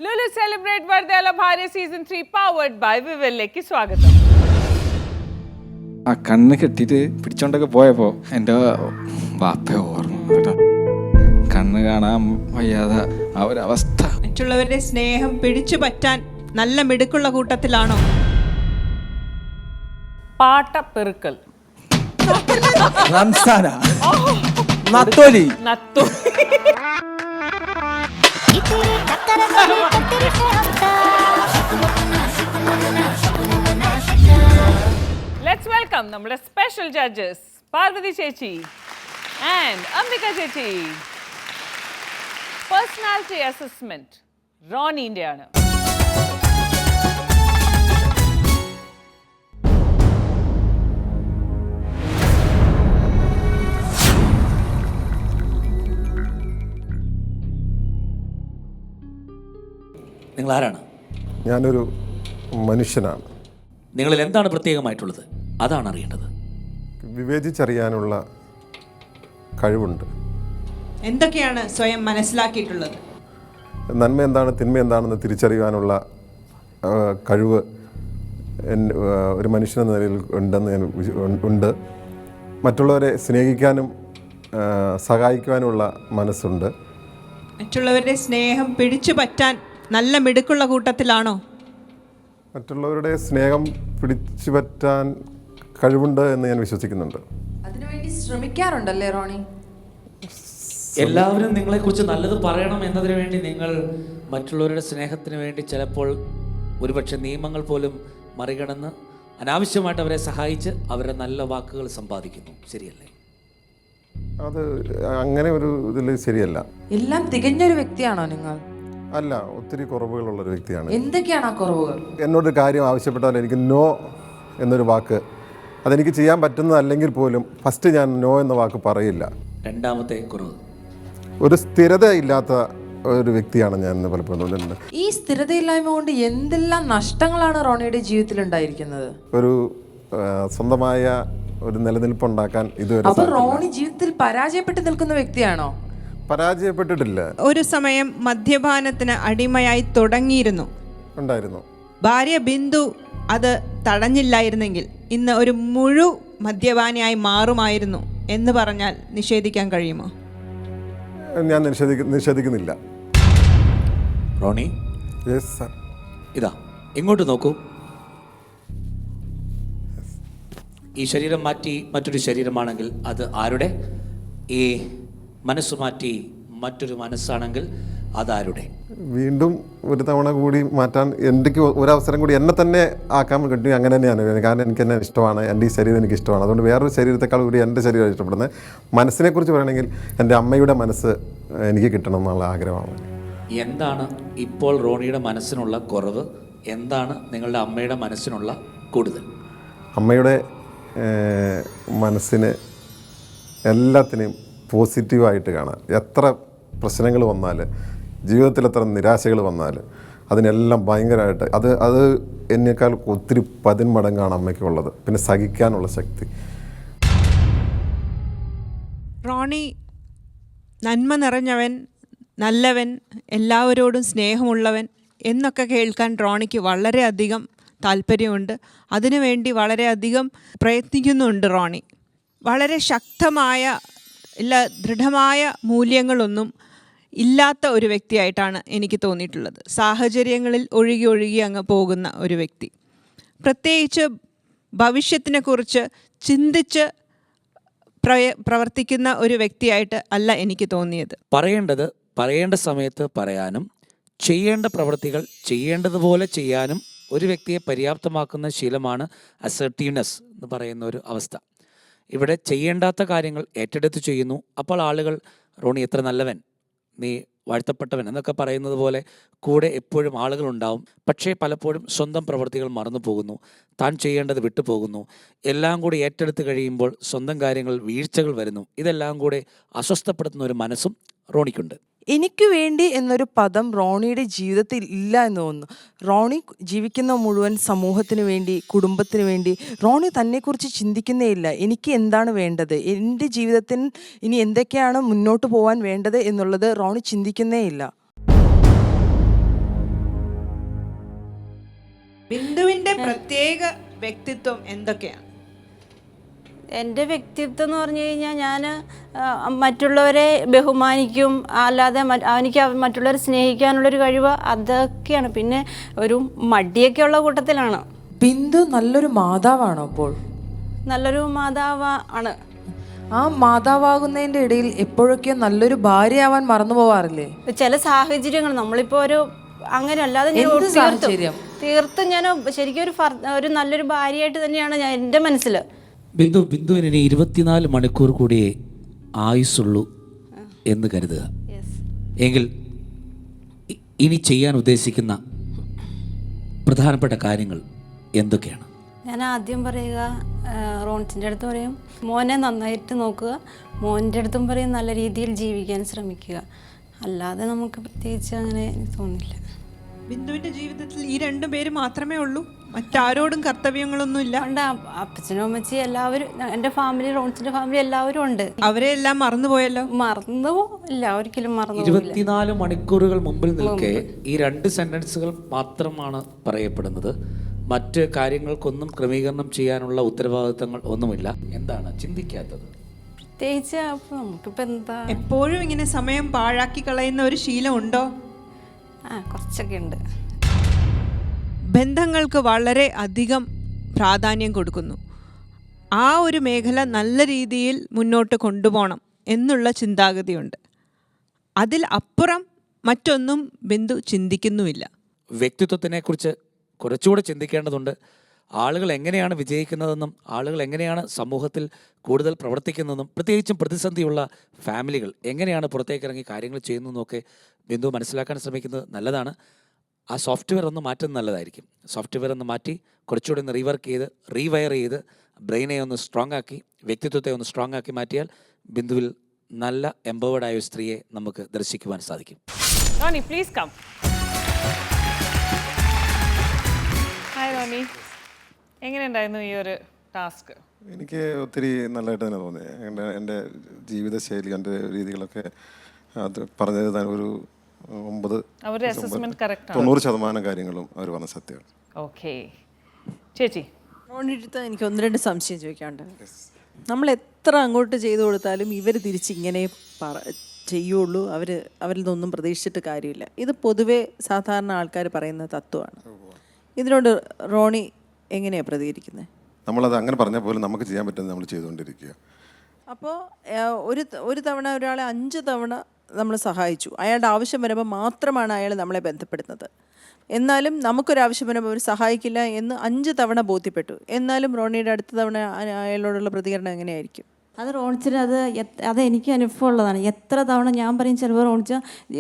Lulu celebrate വെറുതെയല്ല ഭാര്യ season 3 powered by വിവലിലേക്ക് സ്വാഗതം. ആ കണ്ണ് കെട്ടിയിട്ട് പിടിച്ചോണ്ടൊക്കെ പോയപ്പോ എൻ്റെ വാപ്പ ഓർമ്മ കേട്ടോ. കണ്ണ് കാണാൻ വയ്യാതെ ആ ഒരു അവസ്ഥ. മറ്റുള്ളവരുടെ സ്നേഹം പിടിച്ചു പറ്റാൻ നല്ല മിടുക്കുള്ള കൂട്ടത്തിലാണോ? പാട്ടപ്പെറുക്കൽ, റംസാന, നത്തോലി, ലെറ്റ്സ് വെൽക്കം നമ്മുടെ സ്പെഷ്യൽ ജഡ്ജസ് പാർവതി ചേച്ചി ആൻഡ് അംബിക ചേച്ചി. പേഴ്സണാലിറ്റി അസസ്മെന്റ് റോണിന്റെ ആണ്. നിങ്ങൾ ആരാണ്? ഞാനൊരു മനുഷ്യനാണ്. നിങ്ങളിൽ എന്താണ് പ്രത്യേകമായിട്ടുള്ളത്? അതാണ് അറിയേണ്ടത്. വിവേചിച്ചറിയാനുള്ള കഴിവുണ്ട്. എന്തൊക്കെയാണ് സ്വയം മനസ്സിലാക്കിയിട്ടുള്ളത്? നന്മ എന്താണ് തിന്മ എന്താണെന്ന് തിരിച്ചറിയാനുള്ള കഴിവ് ഒരു മനുഷ്യനെന്ന നിലയിൽ ഉണ്ടെന്ന് ഞാൻ ഉണ്ട്. മറ്റുള്ളവരെ സ്നേഹിക്കാനും സഹായിക്കുവാനുമുള്ള മനസ്സുണ്ട്. മറ്റുള്ളവരുടെ സ്നേഹം പിടിച്ചു പറ്റാൻ നല്ല മിടുക്കുള്ള കൂട്ടത്തിലാണോ? മറ്റുള്ളവരുടെ സ്നേഹം പിടിച്ചു പറ്റാൻ കഴിവുണ്ട് എന്ന് ഞാൻ വിശ്വസിക്കുന്നുണ്ട്. അതിനുവേണ്ടി ശ്രമിക്കാറുണ്ടല്ലേ റോണി? എല്ലാവരും നിങ്ങളെക്കുറിച്ച് നല്ലത് പറയണം എന്നതിന് വേണ്ടി നിങ്ങൾ മറ്റുള്ളവരുടെ സ്നേഹത്തിന് വേണ്ടി ചിലപ്പോൾ ഒരുപക്ഷെ നിയമങ്ങൾ പോലും മറികടന്ന് അനാവശ്യമായിട്ട് അവരെ സഹായിച്ച് അവരുടെ നല്ല വാക്കുകൾ സമ്പാദിക്കുന്നു. ശരിയല്ലേ? അത് അങ്ങനെ ഒരു ഇതിൽ ശരിയല്ല. എല്ലാം തികഞ്ഞൊരു വ്യക്തിയാണോ നിങ്ങൾ? അല്ല, ഒത്തിരി കുറവുകളുള്ളൊരു വ്യക്തിയാണ്. എന്തൊക്കെയാണ് ആ കുറവുകൾ? എന്നോട് കാര്യം ആവശ്യപ്പെട്ടാൽ എനിക്ക് നോ എന്നൊരു വാക്ക്, അതെനിക്ക് ചെയ്യാൻ പറ്റുന്നതല്ലെങ്കിൽ പോലും ഫസ്റ്റ് ഞാൻ നോ എന്ന വാക്ക് പറയില്ല. രണ്ടാമത്തെ കുറവ്, ഒരു സ്ഥിരത ഇല്ലാത്ത ഒരു വ്യക്തിയാണ് ഞാൻ എന്ന് പലപ്പോഴും തോന്നുന്നുണ്ട്. ഈ സ്ഥിരതയില്ലായ്മ കൊണ്ട് എന്തെല്ലാം നഷ്ടങ്ങളാണ് റോണിയുടെ ജീവിതത്തിൽ ഉണ്ടായിരിക്കുന്നത്? ഒരു സ്വന്തമായ ഒരു നിലനിൽപ്പുണ്ടാക്കാൻ ഇതുവരെ അപ്പോൾ റോണി ജീവിതത്തിൽ പരാജയപ്പെട്ട് നിൽക്കുന്ന വ്യക്തിയാണോ? പരാജയപ്പെട്ടിട്ടില്ല. ഒരു സമയം മദ്യപാനത്തിന് അടിമയായി തുടങ്ങിയിരുന്നു. ഉണ്ടായിരുന്നു. ഭാര്യ ബിന്ദു അത് തടഞ്ഞില്ലായിരുന്നെങ്കിൽ ഇന്ന് ഒരു മുഴു മദ്യപാനിയായി മാറുമായിരുന്നു എന്ന് പറഞ്ഞാൽ നിഷേധിക്കാൻ കഴിയുമോ? ഞാൻ നിഷേധിക്കുന്നില്ല. Roni, yes sir. ഇതാ ഇങ്ങോട്ട് നോക്കൂ. ഈ ശരീരം മാറ്റി മറ്റൊരു ശരീരമാണെങ്കിൽ അത് ആരുടെ? ഈ മനസ്സ് മാറ്റി മറ്റൊരു മനസ്സാണെങ്കിൽ അതാരുടെ? വീണ്ടും ഒരു തവണ കൂടി മാറ്റാൻ എനിക്ക് ഒരവസരം കൂടി എന്നെ തന്നെ ആക്കാൻ കിട്ടി. അങ്ങനെ തന്നെയാണ്. കാരണം എനിക്ക് എന്നെ ഇഷ്ടമാണ്, എൻ്റെ ഈ ശരീരം എനിക്ക് ഇഷ്ടമാണ്. അതുകൊണ്ട് വേറൊരു ശരീരത്തെക്കാൾ കൂടി എൻ്റെ ശരീരം ഇഷ്ടപ്പെടുന്നത്. മനസ്സിനെക്കുറിച്ച് പറയണമെങ്കിൽ എൻ്റെ അമ്മയുടെ മനസ്സ് എനിക്ക് കിട്ടണം എന്നുള്ള ആഗ്രഹമാണ്. എന്താണ് ഇപ്പോൾ റോണിയുടെ മനസ്സിനുള്ള കുറവ്? എന്താണ് നിങ്ങളുടെ അമ്മയുടെ മനസ്സിനുള്ള കൂടുതൽ? അമ്മയുടെ മനസ്സിന് എല്ലാത്തിനെയും പോസിറ്റീവായിട്ട് കാണാൻ. എത്ര പ്രശ്നങ്ങൾ വന്നാൽ, ജീവിതത്തിൽ എത്ര നിരാശകൾ വന്നാൽ അതിനെല്ലാം ഭയങ്കരമായിട്ട് അത് എന്നേക്കാൾ ഒത്തിരി 10 മടങ്ങാണ് അമ്മയ്ക്കുള്ളത്. പിന്നെ സഹിക്കാനുള്ള ശക്തി. റോണി നന്മ നിറഞ്ഞവൻ, നല്ലവൻ, എല്ലാവരോടും സ്നേഹമുള്ളവൻ എന്നൊക്കെ കേൾക്കാൻ റോണിക്ക് വളരെയധികം താല്പര്യമുണ്ട്. അതിനുവേണ്ടി വളരെയധികം പ്രയത്നിക്കുന്നുണ്ട് റോണി. വളരെ ശക്തമായ ദൃഢമായ മൂല്യങ്ങളൊന്നും ഇല്ലാത്ത ഒരു വ്യക്തിയായിട്ടാണ് എനിക്ക് തോന്നിയിട്ടുള്ളത്. സാഹചര്യങ്ങളിൽ ഒഴുകി അങ്ങ് പോകുന്ന ഒരു വ്യക്തി. പ്രത്യേകിച്ച് ഭവിഷ്യത്തിനെക്കുറിച്ച് ചിന്തിച്ച് പ്രവർത്തിക്കുന്ന ഒരു വ്യക്തിയായിട്ട് അല്ല എനിക്ക് തോന്നിയത്. പറയേണ്ടത് പറയേണ്ട സമയത്ത് പറയാനും ചെയ്യേണ്ട പ്രവൃത്തികൾ ചെയ്യേണ്ടതുപോലെ ചെയ്യാനും ഒരു വ്യക്തിയെ പര്യാപ്തമാക്കുന്ന ശീലമാണ് അസർട്ടീവ്നെസ് എന്ന് പറയുന്ന ഒരു അവസ്ഥ. ഇവിടെ ചെയ്യേണ്ടാത്ത കാര്യങ്ങൾ ഏറ്റെടുത്ത് ചെയ്യുന്നു. അപ്പോൾ ആളുകൾ റോണി എത്ര നല്ലവൻ, നീ വാഴ്ത്തപ്പെട്ടവൻ എന്നൊക്കെ പറയുന്നത് പോലെ കൂടെ എപ്പോഴും ആളുകളുണ്ടാവും. പക്ഷേ പലപ്പോഴും സ്വന്തം പ്രവൃത്തികൾ മറന്നു പോകുന്നു, താൻ ചെയ്യേണ്ടത് വിട്ടുപോകുന്നു. എല്ലാം കൂടി ഏറ്റെടുത്ത് കഴിയുമ്പോൾ സ്വന്തം കാര്യങ്ങളിൽ വീഴ്ചകൾ വരുന്നു. ഇതെല്ലാം കൂടെ അസ്വസ്ഥപ്പെടുത്തുന്ന ഒരു മനസ്സും റോണിക്കുണ്ട്. എനിക്ക് വേണ്ടി എന്നൊരു പദം റോണിയുടെ ജീവിതത്തിൽ ഇല്ല എന്ന് തോന്നുന്നു. റോണി ജീവിക്കുന്ന മുഴുവൻ സമൂഹത്തിന് വേണ്ടി, കുടുംബത്തിന് വേണ്ടി. റോണി തന്നെക്കുറിച്ച് ചിന്തിക്കുന്നേ ഇല്ല. എനിക്ക് എന്താണ് വേണ്ടത്, എൻ്റെ ജീവിതത്തിന് ഇനി എന്തൊക്കെയാണ് മുന്നോട്ട് പോകാൻ വേണ്ടത് എന്നുള്ളത് റോണി ചിന്തിക്കുന്നേ ഇല്ല. ബിന്ദുവിന്റെ പ്രത്യേക വ്യക്തിത്വം എന്തൊക്കെയാണ്? എൻ്റെ വ്യക്തിത്വം എന്ന് പറഞ്ഞു കഴിഞ്ഞാൽ ഞാൻ മറ്റുള്ളവരെ ബഹുമാനിക്കും, അല്ലാതെ എനിക്ക് മറ്റുള്ളവരെ സ്നേഹിക്കാനുള്ളൊരു കഴിവ് അതൊക്കെയാണ്. പിന്നെ ഒരു മടിയൊക്കെ ഉള്ള കൂട്ടത്തിലാണ്. ബിന്ദു നല്ലൊരു മാതാവാണോ? അപ്പോൾ നല്ലൊരു മാതാവ് ആണ്. ആ മാതാവാകുന്നതിൻ്റെ ഇടയിൽ എപ്പോഴൊക്കെയോ നല്ലൊരു ഭാര്യയാവാൻ മറന്നു പോവാറില്ലേ? ചില സാഹചര്യങ്ങൾ നമ്മളിപ്പോൾ ഒരു അങ്ങനെ അല്ലാതെ ഞാൻ എന്ത് സാഹചര്യം? തീർത്തും ഞാൻ ശരിക്കും ഒരു നല്ലൊരു ഭാര്യയായിട്ട് തന്നെയാണ് ഞാൻ എൻ്റെ മനസ്സിൽ. ബിന്ദുവിന് ഇനി 24 മണിക്കൂർ കൂടിയേ ആയുസുള്ളൂ എന്ന് കരുതുക. എങ്കിൽ ഇനി ചെയ്യാൻ ഉദ്ദേശിക്കുന്ന പ്രധാനപ്പെട്ട കാര്യങ്ങൾ എന്തൊക്കെയാണ്? ഞാൻ ആദ്യം പറയുക, റോൺസിൻ്റെ അടുത്ത് പറയും മോനെ നന്നായിട്ട് നോക്കുക, മോൻ്റെ അടുത്തും പറയും നല്ല രീതിയിൽ ജീവിക്കാൻ ശ്രമിക്കുക. അല്ലാതെ നമുക്ക് പ്രത്യേകിച്ച് അങ്ങനെ എനിക്ക് തോന്നില്ല. ബിന്ദുവിന്റെ ജീവിതത്തിൽ ഈ 2 പേര് മാത്രമേ ഉള്ളൂ? മറ്റാരോടും കർത്തവ്യങ്ങളൊന്നുമില്ല? ഉണ്ട്, അപ്പച്ചനും അമ്മച്ചി എല്ലാവരും, എൻ്റെ ഫാമിലി, റോൺസിൻ്റെ ഫാമിലി എല്ലാവരും ഉണ്ട്. അവരെ എല്ലാം മറന്നുപോയല്ലോ? മറന്നു ഇല്ല, ഒരിക്കലും മറന്നു. 24 മണിക്കൂറുകൾ മുമ്പിൽ നിൽക്കെ ഈ 2 സെന്റൻസുകൾ മാത്രമാണ് പറയപ്പെടുന്നത്. മറ്റ് കാര്യങ്ങൾക്കൊന്നും ക്രമീകരണം ചെയ്യാനുള്ള ഉത്തരവാദിത്തങ്ങൾ ഒന്നുമില്ല. എന്താണ് ചിന്തിക്കാത്തത്? പ്രത്യേകിച്ച് നമുക്കിപ്പോൾ എന്താ, എപ്പോഴും ഇങ്ങനെ സമയം പാഴാക്കി കളയുന്ന ഒരു ശീലം ഉണ്ടോ? കുറച്ചൊക്കെ ഉണ്ട്. ബന്ധങ്ങൾക്ക് വളരെ അധികം പ്രാധാന്യം കൊടുക്കുന്നു. ആ ഒരു മേഖല നല്ല രീതിയിൽ മുന്നോട്ട് കൊണ്ടുപോകണം എന്നുള്ള ചിന്താഗതിയുണ്ട്. അതിൽ അപ്പുറം മറ്റൊന്നും ബിന്ദു ചിന്തിക്കുന്നുമില്ല. വ്യക്തിത്വത്തിനെക്കുറിച്ച് കുറച്ചുകൂടെ ചിന്തിക്കേണ്ടതുണ്ട്. ആളുകൾ എങ്ങനെയാണ് വിജയിക്കുന്നതെന്നും ആളുകൾ എങ്ങനെയാണ് സമൂഹത്തിൽ കൂടുതൽ പ്രവർത്തിക്കുന്നതെന്നും പ്രത്യേകിച്ചും പ്രതിസന്ധിയുള്ള ഫാമിലികൾ എങ്ങനെയാണ് പുറത്തേക്കിറങ്ങി കാര്യങ്ങൾ ചെയ്യുന്നതെന്നൊക്കെ ബിന്ദു മനസ്സിലാക്കാൻ ശ്രമിക്കുന്നത് നല്ലതാണ്. ആ സോഫ്റ്റ്വെയർ ഒന്ന് മാറ്റുന്നത് നല്ലതായിരിക്കും. സോഫ്റ്റ്വെയർ ഒന്ന് മാറ്റി കുറച്ചുകൂടി ഒന്ന് റീവർക്ക് ചെയ്ത് റീവയർ ചെയ്ത് ബ്രെയിനെ ഒന്ന് സ്ട്രോങ് ആക്കി വ്യക്തിത്വത്തെ ഒന്ന് സ്ട്രോങ് ആക്കി മാറ്റിയാൽ ബിന്ദുവിൽ നല്ല എംപവേർഡ് ആയ ഒരു സ്ത്രീയെ നമുക്ക് ദർശിക്കുവാൻ സാധിക്കും. Roni, please come. Hi Roni, എങ്ങനെയുണ്ടായിരുന്നു ഈ ഒരു ടാസ്ക്? എനിക്ക് ഒത്തിരി നല്ലതായിട്ട് തന്നെ തോന്നി. എൻ്റെ ജീവിതശൈലി, എൻ്റെ രീതികളൊക്കെ അത് പറഞ്ഞത് ഒരു 90% കാര്യങ്ങളും അവർ പറഞ്ഞ സത്യമാണ്. ഓക്കെ ചേച്ചി. റോണിയുടെ എനിക്ക് 1-2 സംശയം ചോദിക്കാണ്ട്. നമ്മൾ എത്ര അങ്ങോട്ട് ചെയ്തു കൊടുത്താലും ഇവർ തിരിച്ചിങ്ങനെ ചെയ്യുള്ളൂ, അവരിൽ നിന്നൊന്നും പ്രതീക്ഷിച്ചിട്ട് കാര്യമില്ല. ഇത് പൊതുവേ സാധാരണ ആൾക്കാർ പറയുന്ന തത്വമാണ്. ഇതിനോട് റോണി എങ്ങനെയാണ് പ്രതികരിക്കുന്നത്? നമ്മളത് അങ്ങനെ പറഞ്ഞാൽ പോലും നമുക്ക് ചെയ്യാൻ പറ്റുന്നത് നമ്മൾ ചെയ്തുകൊണ്ടിരിക്കുക. അപ്പോൾ ഒരു തവണ ഒരാളെ 5 തവണ നമ്മൾ സഹായിച്ചു, അയാളുടെ ആവശ്യം വരുമ്പോൾ മാത്രമാണ് അയാൾ നമ്മളെ ബന്ധപ്പെടുന്നത്. എന്നാലും നമുക്കൊരാവശ്യം വരുമ്പോൾ അവർ സഹായിക്കില്ല എന്ന് 5 തവണ ബോധ്യപ്പെട്ടു. എന്നാലും റോണിയുടെ അടുത്ത തവണ അയാളോടുള്ള പ്രതികരണം എങ്ങനെയായിരിക്കും? അത് റോണിച്ചിന് അത് എനിക്ക് അനുഭവം ഉള്ളതാണ്. എത്ര തവണ ഞാൻ പറയും, ചിലപ്പോൾ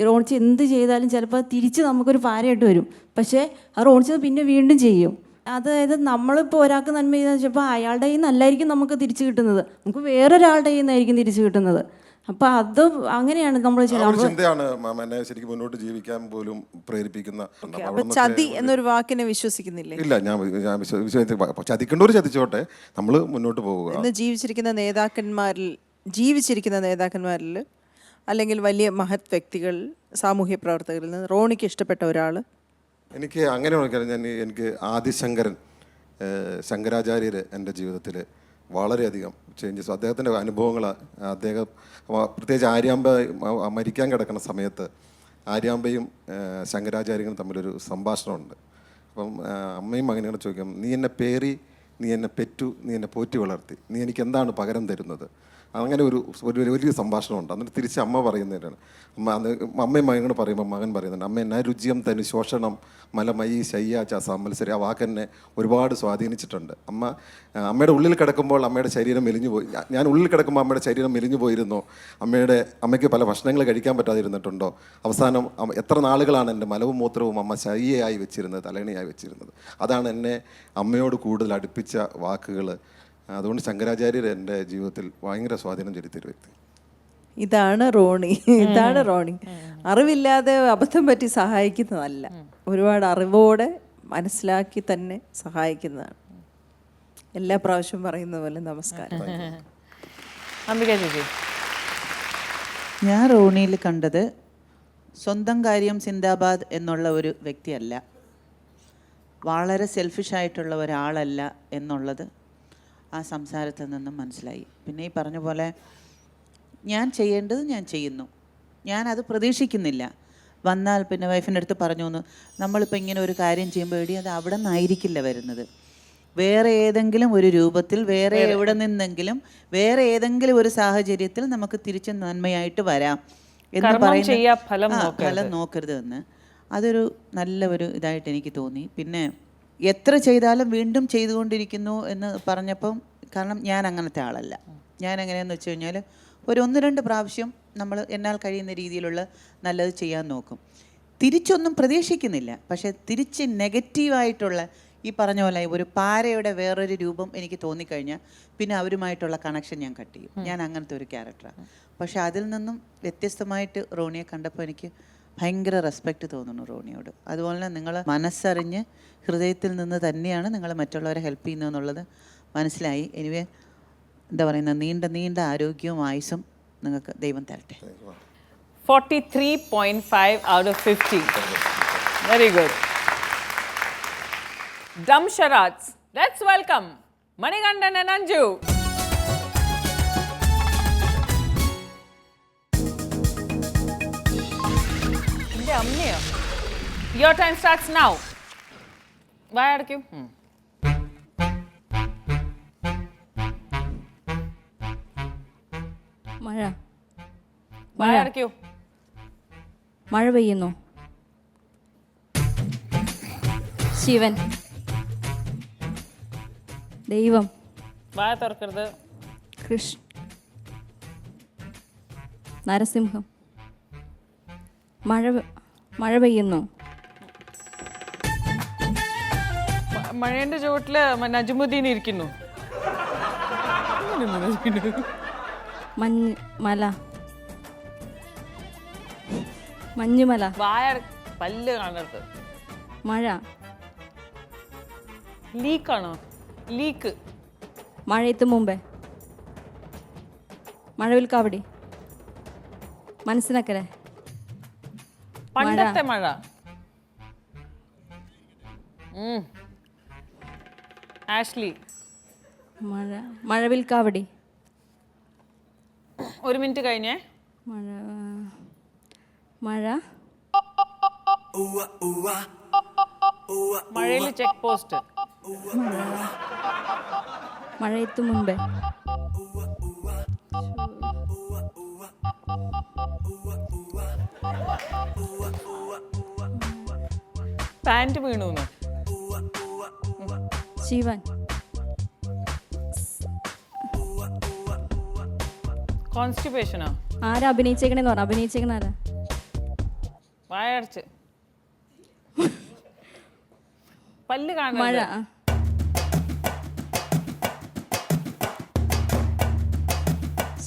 റോണിച്ച് എന്ത് ചെയ്താലും ചിലപ്പോൾ തിരിച്ച് നമുക്കൊരു പാരയായിട്ട് വരും. പക്ഷേ ആ റോണിച്ചത് പിന്നെ വീണ്ടും ചെയ്യും. അതായത് നമ്മളിപ്പോൾ ഒരാൾക്ക് നന്മ ചെയ്താൽ ചിലപ്പോൾ അയാളുടെ കയ്യിൽ നിന്നല്ലായിരിക്കും നമുക്ക് തിരിച്ച് കിട്ടുന്നത്, നമുക്ക് വേറൊരാളുടെ കയ്യിൽ നിന്നായിരിക്കും തിരിച്ച് കിട്ടുന്നത്. അപ്പം അത് അങ്ങനെയാണ് നമ്മൾ ചിന്തയാണ് എന്നെ ശരിക്കും മുന്നോട്ട് ജീവിക്കാൻ പോലും പ്രേരിപ്പിക്കുന്ന. ചതി എന്നൊരു വാക്കിനെ വിശ്വസിക്കുന്നില്ലേ? ഇല്ല, ഞാൻ ചതിക്കേണ്ടവർ ചതിച്ചോട്ടെ, നമ്മൾ മുന്നോട്ട് പോവുക. ഇന്ന് ജീവിച്ചിരിക്കുന്ന നേതാക്കന്മാരിൽ അല്ലെങ്കിൽ വലിയ മഹത് വ്യക്തികൾ, സാമൂഹ്യ പ്രവർത്തകരിൽ നിന്ന് റോണിക്ക് ഇഷ്ടപ്പെട്ട ഒരാൾ? എനിക്ക് അങ്ങനെ എനിക്ക് ശങ്കരാചാര്യർ എൻ്റെ ജീവിതത്തിൽ വളരെയധികം ചേഞ്ചസ്, അദ്ദേഹത്തിൻ്റെ അനുഭവങ്ങൾ, അദ്ദേഹം പ്രത്യേകിച്ച് ആര്യാമ്പ മരിക്കാൻ കിടക്കുന്ന സമയത്ത് ആര്യാമ്പയും ശങ്കരാചാര്യനും തമ്മിലൊരു സംഭാഷണമുണ്ട്. അപ്പം അമ്മയും മകനോട് ചോദിക്കും, നീ എന്നെ പേറി, നീ എന്നെ പെറ്റു, നീ എന്നെ പോറ്റി വളർത്തി, നീ എനിക്ക് എന്താണ് പകരം തരുന്നത്? അങ്ങനെ ഒരു വലിയ സംഭാഷണമുണ്ട്. എന്നിട്ട് തിരിച്ച് അമ്മ പറയുന്നതിനാണ്. അമ്മയും മകനോട് പറയുമ്പോൾ മകൻ പറയുന്നുണ്ട്, അമ്മ എന്നാ രുചിയം തന് ശോഷണം മലമയി ശയ്യാച്ച മത്സരി. ആ വാക്കെന്നെ ഒരുപാട് സ്വാധീനിച്ചിട്ടുണ്ട്. അമ്മയുടെ ഉള്ളിൽ കിടക്കുമ്പോൾ അമ്മയുടെ ശരീരം മെലിഞ്ഞു പോയി. ഞാൻ ഉള്ളിൽ കിടക്കുമ്പോൾ അമ്മയുടെ ശരീരം മെലിഞ്ഞു പോയിരുന്നോ? അമ്മയ്ക്ക് പല ഭക്ഷണങ്ങൾ കഴിക്കാൻ പറ്റാതിരുന്നിട്ടുണ്ടോ? അവസാനം എത്ര നാളുകളാണ് എൻ്റെ മലവും മൂത്രവും അമ്മ ശയ്യയായി വെച്ചിരുന്നത്, തലയണിയായി വെച്ചിരുന്നത്. അതാണ് എന്നെ അമ്മയോട് കൂടുതൽ അടുപ്പിച്ച വാക്കുകൾ. അതുകൊണ്ട് ശങ്കരാചാര്യർ എൻ്റെ ജീവിതത്തിൽ ഭയങ്കര സ്വാധീനം ചെലുത്തിയൊരു വ്യക്തി. ഇതാണ് റോണി, ഇതാണ് റോണി. അറിവില്ലാതെ അബദ്ധം പറ്റി സഹായിക്കുന്നതല്ല, ഒരുപാട് അറിവോടെ മനസ്സിലാക്കി തന്നെ സഹായിക്കുന്നതാണ്. എല്ലാ പ്രാവശ്യവും പറയുന്ന പോലെ നമസ്കാരം. അംബിക ചേച്ചി. ഞാൻ റോണിയിൽ കണ്ടത് സ്വന്തം കാര്യം സിന്ദാബാദ് എന്നുള്ള ഒരു വ്യക്തിയല്ല, വളരെ സെൽഫിഷായിട്ടുള്ള ഒരാളല്ല എന്നുള്ളത് ആ സംസാരത്തിൽ നിന്നും മനസ്സിലായി. പിന്നെ ഈ പറഞ്ഞ പോലെ ഞാൻ ചെയ്യേണ്ടത് ഞാൻ ചെയ്യുന്നു, ഞാനത് പ്രതീക്ഷിക്കുന്നില്ല. വന്നാൽ പിന്നെ വൈഫിൻ്റെ അടുത്ത് പറഞ്ഞു എന്ന്, നമ്മളിപ്പോൾ ഇങ്ങനെ ഒരു കാര്യം ചെയ്യുമ്പോൾ എടി അത് അവിടെ നിന്നായിരിക്കില്ല വരുന്നത്, വേറെ ഏതെങ്കിലും ഒരു രൂപത്തിൽ, വേറെ എവിടെ നിന്നെങ്കിലും, വേറെ ഏതെങ്കിലും ഒരു സാഹചര്യത്തിൽ നമുക്ക് തിരിച്ച് നന്മയായിട്ട് വരാം എന്ന് പറയുന്ന ഫലം നോക്കരുത് എന്ന്. അതൊരു നല്ല ഒരു ഇതായിട്ട് എനിക്ക് തോന്നി. പിന്നെ എത്ര ചെയ്താലും വീണ്ടും ചെയ്തുകൊണ്ടിരിക്കുന്നു എന്ന് പറഞ്ഞപ്പം, കാരണം ഞാൻ അങ്ങനത്തെ ആളല്ല. ഞാൻ എങ്ങനെയാണെന്ന് വെച്ച് കഴിഞ്ഞാൽ ഒരു 1-2 പ്രാവശ്യം നമ്മൾ എന്നാൽ കഴിയുന്ന രീതിയിലുള്ള നല്ലത് ചെയ്യാൻ നോക്കും. തിരിച്ചൊന്നും പ്രതീക്ഷിക്കുന്നില്ല, പക്ഷേ തിരിച്ച് നെഗറ്റീവായിട്ടുള്ള ഈ പറഞ്ഞ പോലെ ഒരു പാരയുടെ വേറൊരു രൂപം എനിക്ക് തോന്നിക്കഴിഞ്ഞാൽ പിന്നെ അവരുമായിട്ടുള്ള കണക്ഷൻ ഞാൻ കട്ട് ചെയ്യും. ഞാൻ അങ്ങനത്തെ ഒരു ക്യാരക്ടറാണ്. പക്ഷെ അതിൽ നിന്നും വ്യത്യസ്തമായിട്ട് റോണിയെ കണ്ടപ്പോൾ എനിക്ക് ഭയങ്കര റെസ്പെക്റ്റ് തോന്നുന്നു റോണിയോട്. അതുപോലെ തന്നെ നിങ്ങൾ മനസ്സറിഞ്ഞ് ഹൃദയത്തിൽ നിന്ന് തന്നെയാണ് നിങ്ങൾ മറ്റുള്ളവരെ ഹെൽപ്പ് ചെയ്യുന്നതെന്നുള്ളത് മനസ്സിലായി. എനിവേ എന്താ പറയുന്നത്, നീണ്ട ആരോഗ്യവും ആയുസ്സും നിങ്ങൾക്ക് ദൈവം തരട്ടെ. 43.5 out of 50. Very good. Dumb charades. Let's welcome Manikandan and Anju. Your time starts now. Why are you? മഴ Why are you? മഴ പെയ്യുന്നു. ശിവൻ, ദൈവം, വായ തുറക്കരുത്. കൃഷ്ണ, നരസിംഹം, മഴ പെയ്യുന്നു. മഴേന്റെ ചുവട്ടില് നജുമുദ്ദീൻ ഇരിക്കുന്നു. മഞ്ഞുമല, വായ പല്ല് കാണരുത്. മഴ, ലീക്കാണോ? ലീക്ക്. മഴയെത്തും മുമ്പേ, മഴവിൽക്കാവടി, മനസ്സിനക്കരെ, പണ്ടത്തെ മഴ. ആഷ്ലി. മഴവിൽക്കാവടി. 1 മിനിറ്റ് കഴിഞ്ഞേ. മഴയിൽ ചെക്ക് പോസ്റ്റ്. മഴയെത്തും മുൻപേ, പാന്റ് വീണു. ശിവൻ, കോൺസ്റ്റിപ്പേഷനോ? ആരാ അഭിനയിച്ചേക്കണേന്ന് പറഞ്ഞ? അഭിനയിച്ചേക്കണ ആരാ? വായടച്ച് പല്ല് കാണാൻ. മഴ,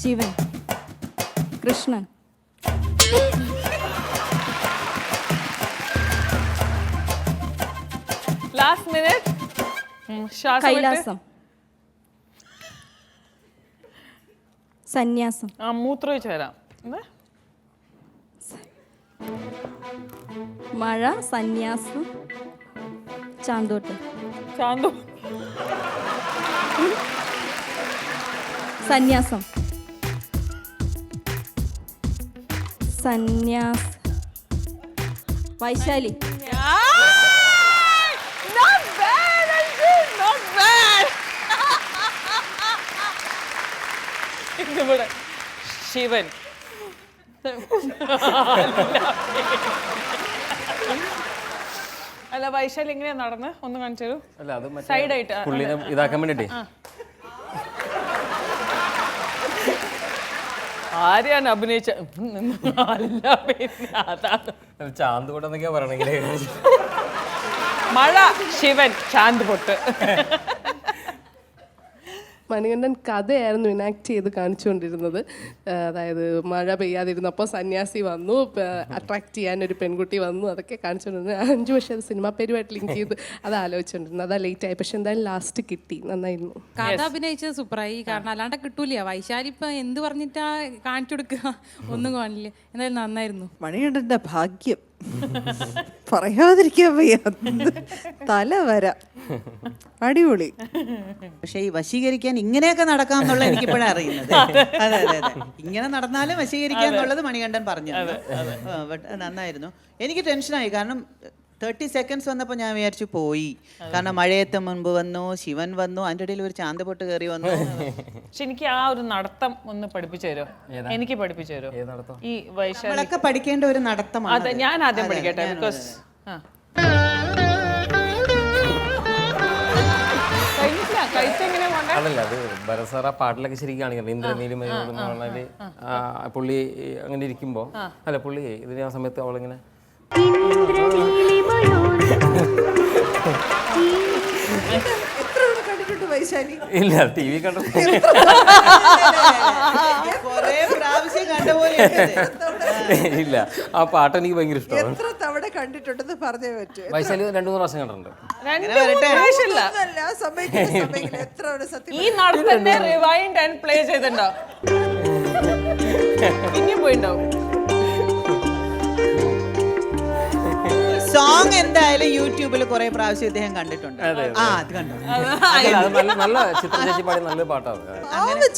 ശിവൻ, കൃഷ്ണൻ, ലാസ്റ്റ് മിനിറ്റ്. കൈലാസം, സന്യാസം, മൂത്രമൊഴിച്ച് വരാം. മഴ, സന്യാസം, ചാന്തോട്ട്, ചാന്തു. സന്യാസം, Vaishali. Not bad, Anju, not bad. ഇവിടെ ശിവൻ. അല്ല, വൈശാലി എങ്ങനെയാ നടന്ന് ഒന്ന് കാണിച്ചു തരൂ. സൈഡ് ആയിട്ട് ഇതാക്കാൻ വേണ്ടിട്ടേ. ആരെയാണ് അഭിനയിച്ച? അല്ല, പിന്നെ അതാണ് ചാന്ത് പൊട്ടെന്നൊക്കെയാ പറയണെങ്കിലേ. മഴ, ശിവൻ, ചാന്ത് പൊട്ട്. മണികണ്ഠൻ കഥയായിരുന്നു ഇനാക്ട് ചെയ്ത് കാണിച്ചുകൊണ്ടിരുന്നത്. അതായത് മഴ പെയ്യാതിരുന്നപ്പോൾ സന്യാസി വന്നു, അട്രാക്ട് ചെയ്യാൻ ഒരു പെൺകുട്ടി വന്നു, അതൊക്കെ കാണിച്ചുകൊണ്ടിരുന്നത്. അഞ്ചു പക്ഷേ അത് സിനിമാ പേരുമായിട്ട് ലിങ്ക് ചെയ്ത് അത് ആലോചിച്ചുകൊണ്ടിരുന്നത്. അതാ ലേറ്റായി, പക്ഷെ എന്തായാലും ലാസ്റ്റ് കിട്ടി, നന്നായിരുന്നു. കഥ അഭിനയിച്ചത് സൂപ്പറായി. കാരണം അല്ലാണ്ട് കിട്ടൂല. വൈശാലി ഇപ്പം എന്ത് പറഞ്ഞിട്ടാ കാണിച്ചു കൊടുക്കുക, ഒന്നും കാണില്ല. എന്തായാലും നന്നായിരുന്നു. മണികണ്ഠൻ്റെ ഭാഗ്യം പറയാതിരിക്കാൻ വയ്യ, തല വര അടിപൊളി. പക്ഷേ ഈ വശീകരിക്കാൻ ഇങ്ങനെയൊക്കെ നടക്കാമെന്നുള്ള എനിക്കിപ്പോഴാണ് അറിയുന്നത്. അതെ അതെ അതെ, ഇങ്ങനെ നടന്നാലും വശീകരിക്കുക എന്നുള്ളത് മണികണ്ഠൻ പറഞ്ഞു. നന്നായിരുന്നു. എനിക്ക് ടെൻഷനായി, കാരണം 30 seconds വന്നപ്പോൾ ഞാൻ വിചാരിച്ചു പോയി. കാരണം മഴയത്ത് മുൻപ് വന്നു, ശിവൻ വന്നു, അതിൻ്റെ ഇടയിൽ ഒരു ചാന്തപൊട്ട് കയറി വന്നു. പക്ഷെ എനിക്ക് ആ ഒരു നടത്തം ഒന്ന് പഠിപ്പിച്ചു തരുമോ? എനിക്ക് പഠിപ്പിച്ചു തരുമോ? ഈ വൈശാലി നമ്മളൊക്കെ പഠിക്കേണ്ട ഒരു നടത്തമാണ്. അതെ, ഞാൻ ആദ്യം പഠിക്കട്ടെ. ബിക്കോസ് അതല്ല, അത് ഭരസാറ പാട്ടിലൊക്കെ ശരിക്കും കാണിക്കണം. ഇന്ദ്രനീലിമ എന്ന് പറഞ്ഞാല് പുള്ളി അങ്ങനെ ഇരിക്കുമ്പോ, അല്ല പുള്ളി ഇതിന് ആ സമയത്ത് അവളിങ്ങനെ ഇല്ല ടി വി കണ്ടു ഇല്ല. ആ പാട്ട് എനിക്ക് ഭയങ്കര ഇഷ്ടമാണ്. വൈശാലി 2-3 പ്രാവശ്യം കണ്ടിട്ടുണ്ട്. ഈ നടത്തന്നെ റിവൈൻഡ് ആൻഡ് പ്ലേ ചെയ്തിട്ടുണ്ടോ? പിന്നെയും പോയിണ്ടാവും. സോങ് എന്തായാലും യൂട്യൂബിൽ കുറെ പ്രാവശ്യം ഇദ്ദേഹം കണ്ടിട്ടുണ്ട്. ആ, അത് കണ്ടു. നല്ല ചിത്ര ചേച്ചി പാടി നല്ല പാട്ടാണ്.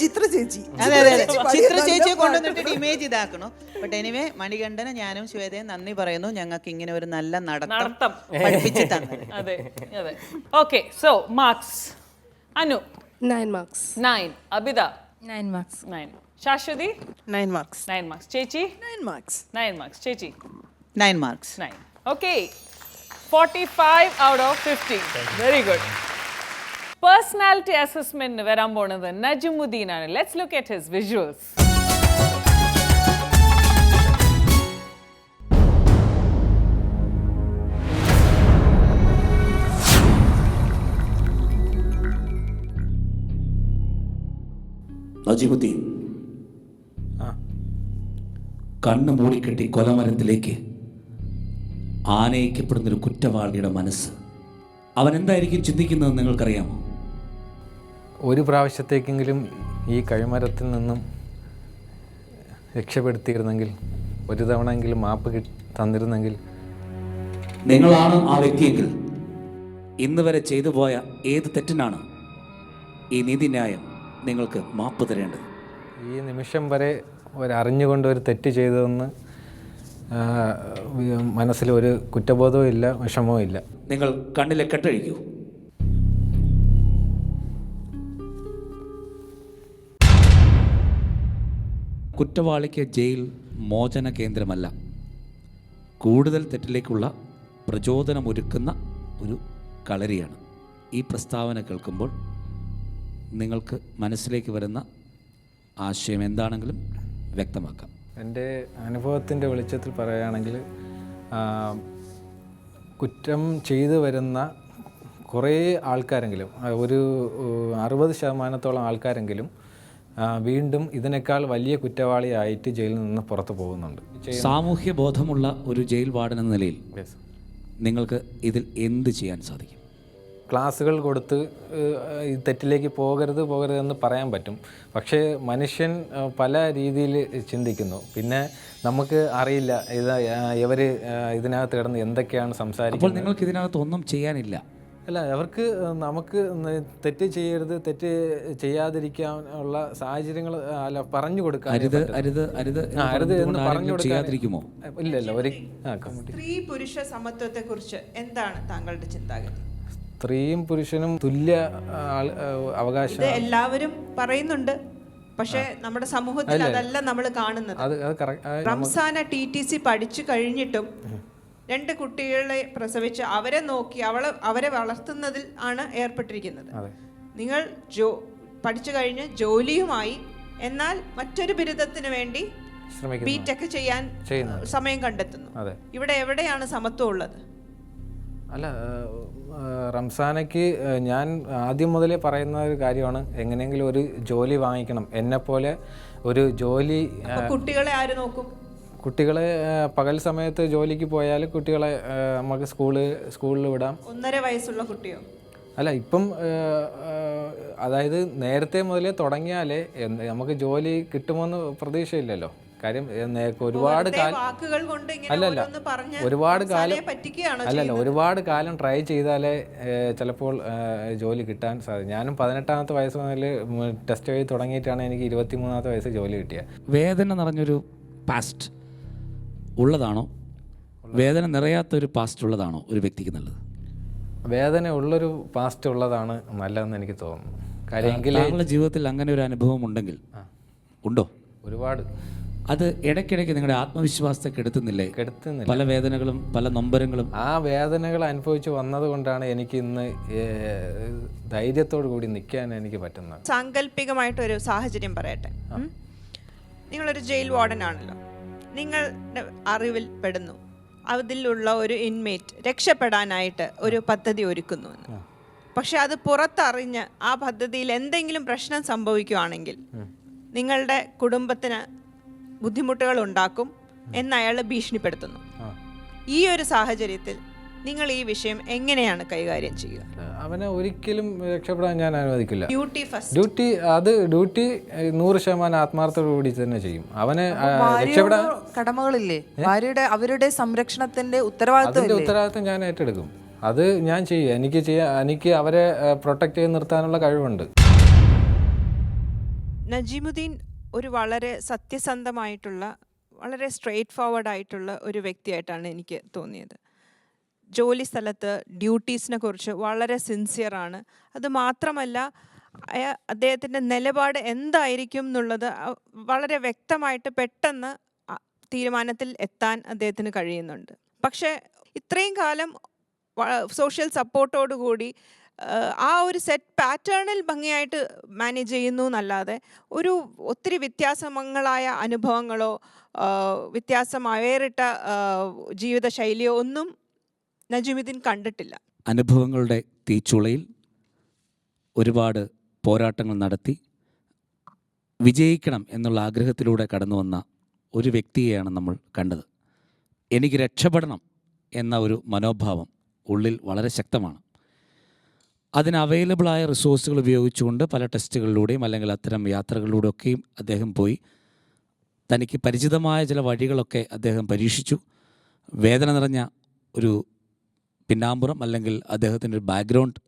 ചിത്ര ചേച്ചി, അതെ അതെ അതെ, ചിത്ര ചേച്ചിയെ കൊണ്ടുവന്നിട്ട് ഇമേജ് ഇതാക്കണം. ബട്ട് എനിവേ മണികണ്ഠന് ഞാനും ശ്വേതയും നന്ദി പറയുന്നു. ഞങ്ങൾക്ക് ഇങ്ങനെ ഒരു നല്ല നടത്തം പഠിപ്പിച്ചു തന്നെ. അതെ അതെ. Okay, so marks. Anu 9 marks. 9. Abitha 9 marks. 9. Shashwathi 9 marks. 9 marks. ചേച്ചി 9 marks. 9 marks. ചേച്ചി 9 marks. 9. Okay, 45 out of 50. Very good. Personality assessment വരാൻ പോണത് നജ്മുദ്ദീൻ ആണ്. Let's look at his visuals. Najmuddin കണ്ണ് മൂടിക്കെട്ടി കൊലമരത്തിലേക്ക് ആനയിക്കപ്പെടുന്നൊരു കുറ്റവാളിയുടെ മനസ്സ്, അവൻ എന്തായിരിക്കും ചിന്തിക്കുന്നത് നിങ്ങൾക്കറിയാമോ? ഒരു പ്രാവശ്യത്തേക്കെങ്കിലും ഈ കഴിമരത്തിൽ നിന്നും രക്ഷപ്പെടുത്തിയിരുന്നെങ്കിൽ, ഒരു തവണയെങ്കിലും മാപ്പ് തന്നിരുന്നെങ്കിൽ. നിങ്ങളാണ് ആ വ്യക്തിയെങ്കിൽ ഇന്ന് വരെ ചെയ്തു പോയ ഏത് തെറ്റിനാണ് ഈ നീതിന്യായം നിങ്ങൾക്ക് മാപ്പ് തരേണ്ടത്? ഈ നിമിഷം വരെ അറിഞ്ഞുകൊണ്ട് ഒരു തെറ്റ് ചെയ്തതെന്ന് മനസ്സിൽ ഒരു കുറ്റബോധവും ഇല്ല, വിഷമവും ഇല്ല. നിങ്ങൾ കണ്ണിലെ കെട്ടഴിക്കൂ. കുറ്റവാളിക്ക് ജയിൽ മോചന കേന്ദ്രമല്ല, കൂടുതൽ തെറ്റിലേക്കുള്ള പ്രചോദനമൊരുക്കുന്ന ഒരു കളരിയാണ്. ഈ പ്രസ്താവന കേൾക്കുമ്പോൾ നിങ്ങൾക്ക് മനസ്സിലേക്ക് വരുന്ന ആശയം എന്താണെങ്കിലും വ്യക്തമാക്കാം. എൻ്റെ അനുഭവത്തിൻ്റെ വെളിച്ചത്തിൽ പറയുകയാണെങ്കിൽ, കുറ്റം ചെയ്തു വരുന്ന കുറേ ആൾക്കാരെങ്കിലും, ഒരു 60% ആൾക്കാരെങ്കിലും വീണ്ടും ഇതിനേക്കാൾ വലിയ കുറ്റവാളിയായിട്ട് ജയിലിൽ നിന്ന് പുറത്തു പോകുന്നുണ്ട്. സാമൂഹ്യ ബോധമുള്ള ഒരു ജയിൽ വാർഡൻ എന്ന നിലയിൽ നിങ്ങൾക്ക് ഇതിൽ എന്ത് ചെയ്യാൻ സാധിക്കും? ക്ലാസ്സുകൾ കൊടുത്ത് ഈ തെറ്റിലേക്ക് പോകരുതെന്ന് പറയാൻ പറ്റും. പക്ഷേ മനുഷ്യൻ പല രീതിയിൽ ചിന്തിക്കുന്നു. പിന്നെ നമുക്ക് അറിയില്ല ഇവർ ഇതിനകത്ത് കിടന്ന് എന്തൊക്കെയാണ് സംസാരിക്കുന്നത്. നിങ്ങൾക്ക് ഇതിനകത്ത് ഒന്നും ചെയ്യാനില്ല. അല്ല, നമുക്ക് തെറ്റ് ചെയ്യരുത്, തെറ്റ് ചെയ്യാതിരിക്കാനുള്ള സാഹചര്യങ്ങൾ പറഞ്ഞു കൊടുക്കാൻ അരുത് എന്ന് പറഞ്ഞു കൊടുക്കാതിരിക്കുമോ? ഇല്ലല്ലോ. ഒരു സ്ത്രീ പുരുഷ സമത്വത്തെ കുറിച്ച് എന്താണ് താങ്കളുടെ ചിന്താഗതി? സ്ത്രീയും പുരുഷനും തുല്യ അവകാശം എല്ലാവരും പറയുന്നുണ്ട്, പക്ഷെ നമ്മുടെ സമൂഹത്തിൽ അതല്ല നമ്മൾ കാണുന്നത്. റംസാന TTC പഠിച്ചു കഴിഞ്ഞിട്ടും 2 കുട്ടികളെ പ്രസവിച്ച് അവരെ നോക്കി അവരെ വളർത്തുന്നതിൽ ആണ് ഏർപ്പെട്ടിരിക്കുന്നത്. നിങ്ങൾ പഠിച്ചു കഴിഞ്ഞ് ജോലിയുമായി, എന്നാൽ മറ്റൊരു ബിരുദത്തിന് വേണ്ടി BTech ചെയ്യാൻ സമയം കണ്ടെത്തുന്നു. ഇവിടെ എവിടെയാണ് സമത്വം ഉള്ളത്? അല്ല, റംസാനയ്ക്ക് ഞാൻ ആദ്യം മുതലേ പറയുന്ന ഒരു കാര്യമാണ്, എങ്ങനെയെങ്കിലും ഒരു ജോലി വാങ്ങിക്കണം. എന്നെപ്പോലെ ഒരു ജോലി. കുട്ടികളെ ആര് നോക്കും? കുട്ടികളെ പകൽ സമയത്ത് ജോലിക്ക് പോയാൽ കുട്ടികളെ നമുക്ക് സ്കൂളിൽ വിടാം. 1.5 വയസ്സുള്ള കുട്ടിയോ? അല്ല, ഇപ്പം അതായത് നേരത്തെ മുതലേ തുടങ്ങിയാലേ നമുക്ക് ജോലി കിട്ടുമെന്ന് പ്രതീക്ഷയില്ലല്ലോ. കാര്യം ഒരുപാട് കാലം ഒരുപാട് കാലം ട്രൈ ചെയ്താലേ ചിലപ്പോൾ ജോലി കിട്ടാൻ സാധിക്കും. ഞാനും 18-ാമത്തെ വയസ്സ് മുതൽ ടെസ്റ്റ് എഴുതി തുടങ്ങിയിട്ടാണ് എനിക്ക് 23-ാമത്തെ വയസ്സ് ജോലി കിട്ടിയത്. വേദന നിറഞ്ഞൊരു പാസ്റ്റ് ഉള്ളതാണോ, വേദന നിറയാത്തൊരു പാസ്റ്റ് ഉള്ളതാണോ ഒരു വ്യക്തിക്ക് നല്ലത്? വേദന ഉള്ളൊരു പാസ്റ്റ് ഉള്ളതാണ് നല്ലതെന്ന് എനിക്ക് തോന്നുന്നു. കാര്യം താങ്കളുടെ ജീവിതത്തിൽ അങ്ങനെ ഒരു അനുഭവം ഉണ്ടെങ്കിൽ ഉണ്ടോ? ഒരുപാട്. അത് ഇടയ്ക്കിടയ്ക്ക് നിങ്ങളുടെ ആത്മവിശ്വാസത്തെ കെടുത്തുന്നില്ലേ? പല വേദനകളും പല നൊമ്പരങ്ങളും. ആ വേദനകൾ അനുഭവിച്ച് വന്നത് കൊണ്ടാണ് എനിക്ക് ഇന്ന് ധൈര്യത്തോടു കൂടി നിൽക്കാൻ എനിക്ക് പറ്റുന്നത്. സാങ്കല്പികമായിട്ടൊരു സാഹചര്യം പറയട്ടെ. നിങ്ങളൊരു ജയിൽ വാർഡൻ ആണല്ലോ. നിങ്ങളുടെ അറിവിൽ പെടുന്നു അതിലുള്ള ഒരു ഇൻമേറ്റ് രക്ഷപ്പെടാനായിട്ട് ഒരു പദ്ധതി ഒരുക്കുന്നു. പക്ഷെ അത് പുറത്തറിഞ്ഞ് ആ പദ്ധതിയിൽ എന്തെങ്കിലും പ്രശ്നം സംഭവിക്കുകയാണെങ്കിൽ നിങ്ങളുടെ കുടുംബത്തിന് ബുദ്ധിമുട്ടുകൾ ഉണ്ടാക്കും എന്ന് അയാൾ ഭീഷണിപ്പെടുത്തുന്നു. ഈ ഒരു സാഹചര്യത്തിൽ നിങ്ങൾ ഈ വിഷയം എങ്ങനെയാണ് കൈകാര്യം ചെയ്യുക? അവനെ ഒരിക്കലും രക്ഷപ്പെടാൻ ഞാൻ അനുവദിക്കില്ല. ഡ്യൂട്ടി 100% ആത്മാർത്ഥതയോടുകൂടി തന്നെ ചെയ്യും. അവനെ രക്ഷപ്പെടാൻ കടമകളില്ലേ? ഭാര്യയുടെ അവരുടെ സംരക്ഷണത്തിന്റെ ഉത്തരവാദിത്വം ഞാൻ ഏറ്റെടുക്കും. അത് ഞാൻ ചെയ്യും. എനിക്ക് അവരെ പ്രൊട്ടക്ട് ചെയ്ത് നിർത്താനുള്ള കഴിവുണ്ട്. നജീമുദ്ദീൻ ഒരു വളരെ സത്യസന്ധമായിട്ടുള്ള, വളരെ സ്ട്രെയിറ്റ് ഫോർവേഡ് ആയിട്ടുള്ള ഒരു വ്യക്തിയായിട്ടാണ് എനിക്ക് തോന്നിയത്. ജോലി സ്ഥലത്ത് ഡ്യൂട്ടീസിനെ കുറിച്ച് വളരെ സിൻസിയറാണ്. അത് മാത്രമല്ല, അദ്ദേഹത്തിൻ്റെ നിലപാട് എന്തായിരിക്കും എന്നുള്ളത് വളരെ വ്യക്തമായിട്ട് പെട്ടെന്ന് തീരുമാനത്തിൽ എത്താൻ അദ്ദേഹത്തിന് കഴിയുന്നുണ്ട്. പക്ഷേ ഇത്രയും കാലം സോഷ്യൽ സപ്പോർട്ടോടുകൂടി ആ ഒരു സെറ്റ് പാറ്റേണിൽ ഭംഗിയായിട്ട് മാനേജ് ചെയ്യുന്നു എന്നല്ലാതെ ഒത്തിരി വ്യത്യാസങ്ങളായ അനുഭവങ്ങളോ വേറിട്ട ജീവിതശൈലിയോ ഒന്നും നജീമുദ്ദീൻ കണ്ടിട്ടില്ല. അനുഭവങ്ങളുടെ തീച്ചുളയിൽ ഒരുപാട് പോരാട്ടങ്ങൾ നടത്തി വിജയിക്കണം എന്നുള്ള ആഗ്രഹത്തിലൂടെ കടന്നു വന്ന ഒരു വ്യക്തിയെയാണ് നമ്മൾ കണ്ടത്. എനിക്ക് രക്ഷപ്പെടണം എന്ന ഒരു മനോഭാവം ഉള്ളിൽ വളരെ ശക്തമാണ്. അതിന് അവൈലബിളായ റിസോഴ്സുകൾ ഉപയോഗിച്ചുകൊണ്ട് പല ടെസ്റ്റുകളിലൂടെയും അല്ലെങ്കിൽ അത്തരം യാത്രകളിലൂടെയൊക്കെയും അദ്ദേഹം പോയി തനിക്ക് പരിചിതമായ ചില വഴികളൊക്കെ അദ്ദേഹം പരീക്ഷിച്ചു. വേദന നിറഞ്ഞ ഒരു പിന്നാമ്പുറം അല്ലെങ്കിൽ അദ്ദേഹത്തിൻ്റെ ഒരു ബാക്ക്ഗ്രൗണ്ട്,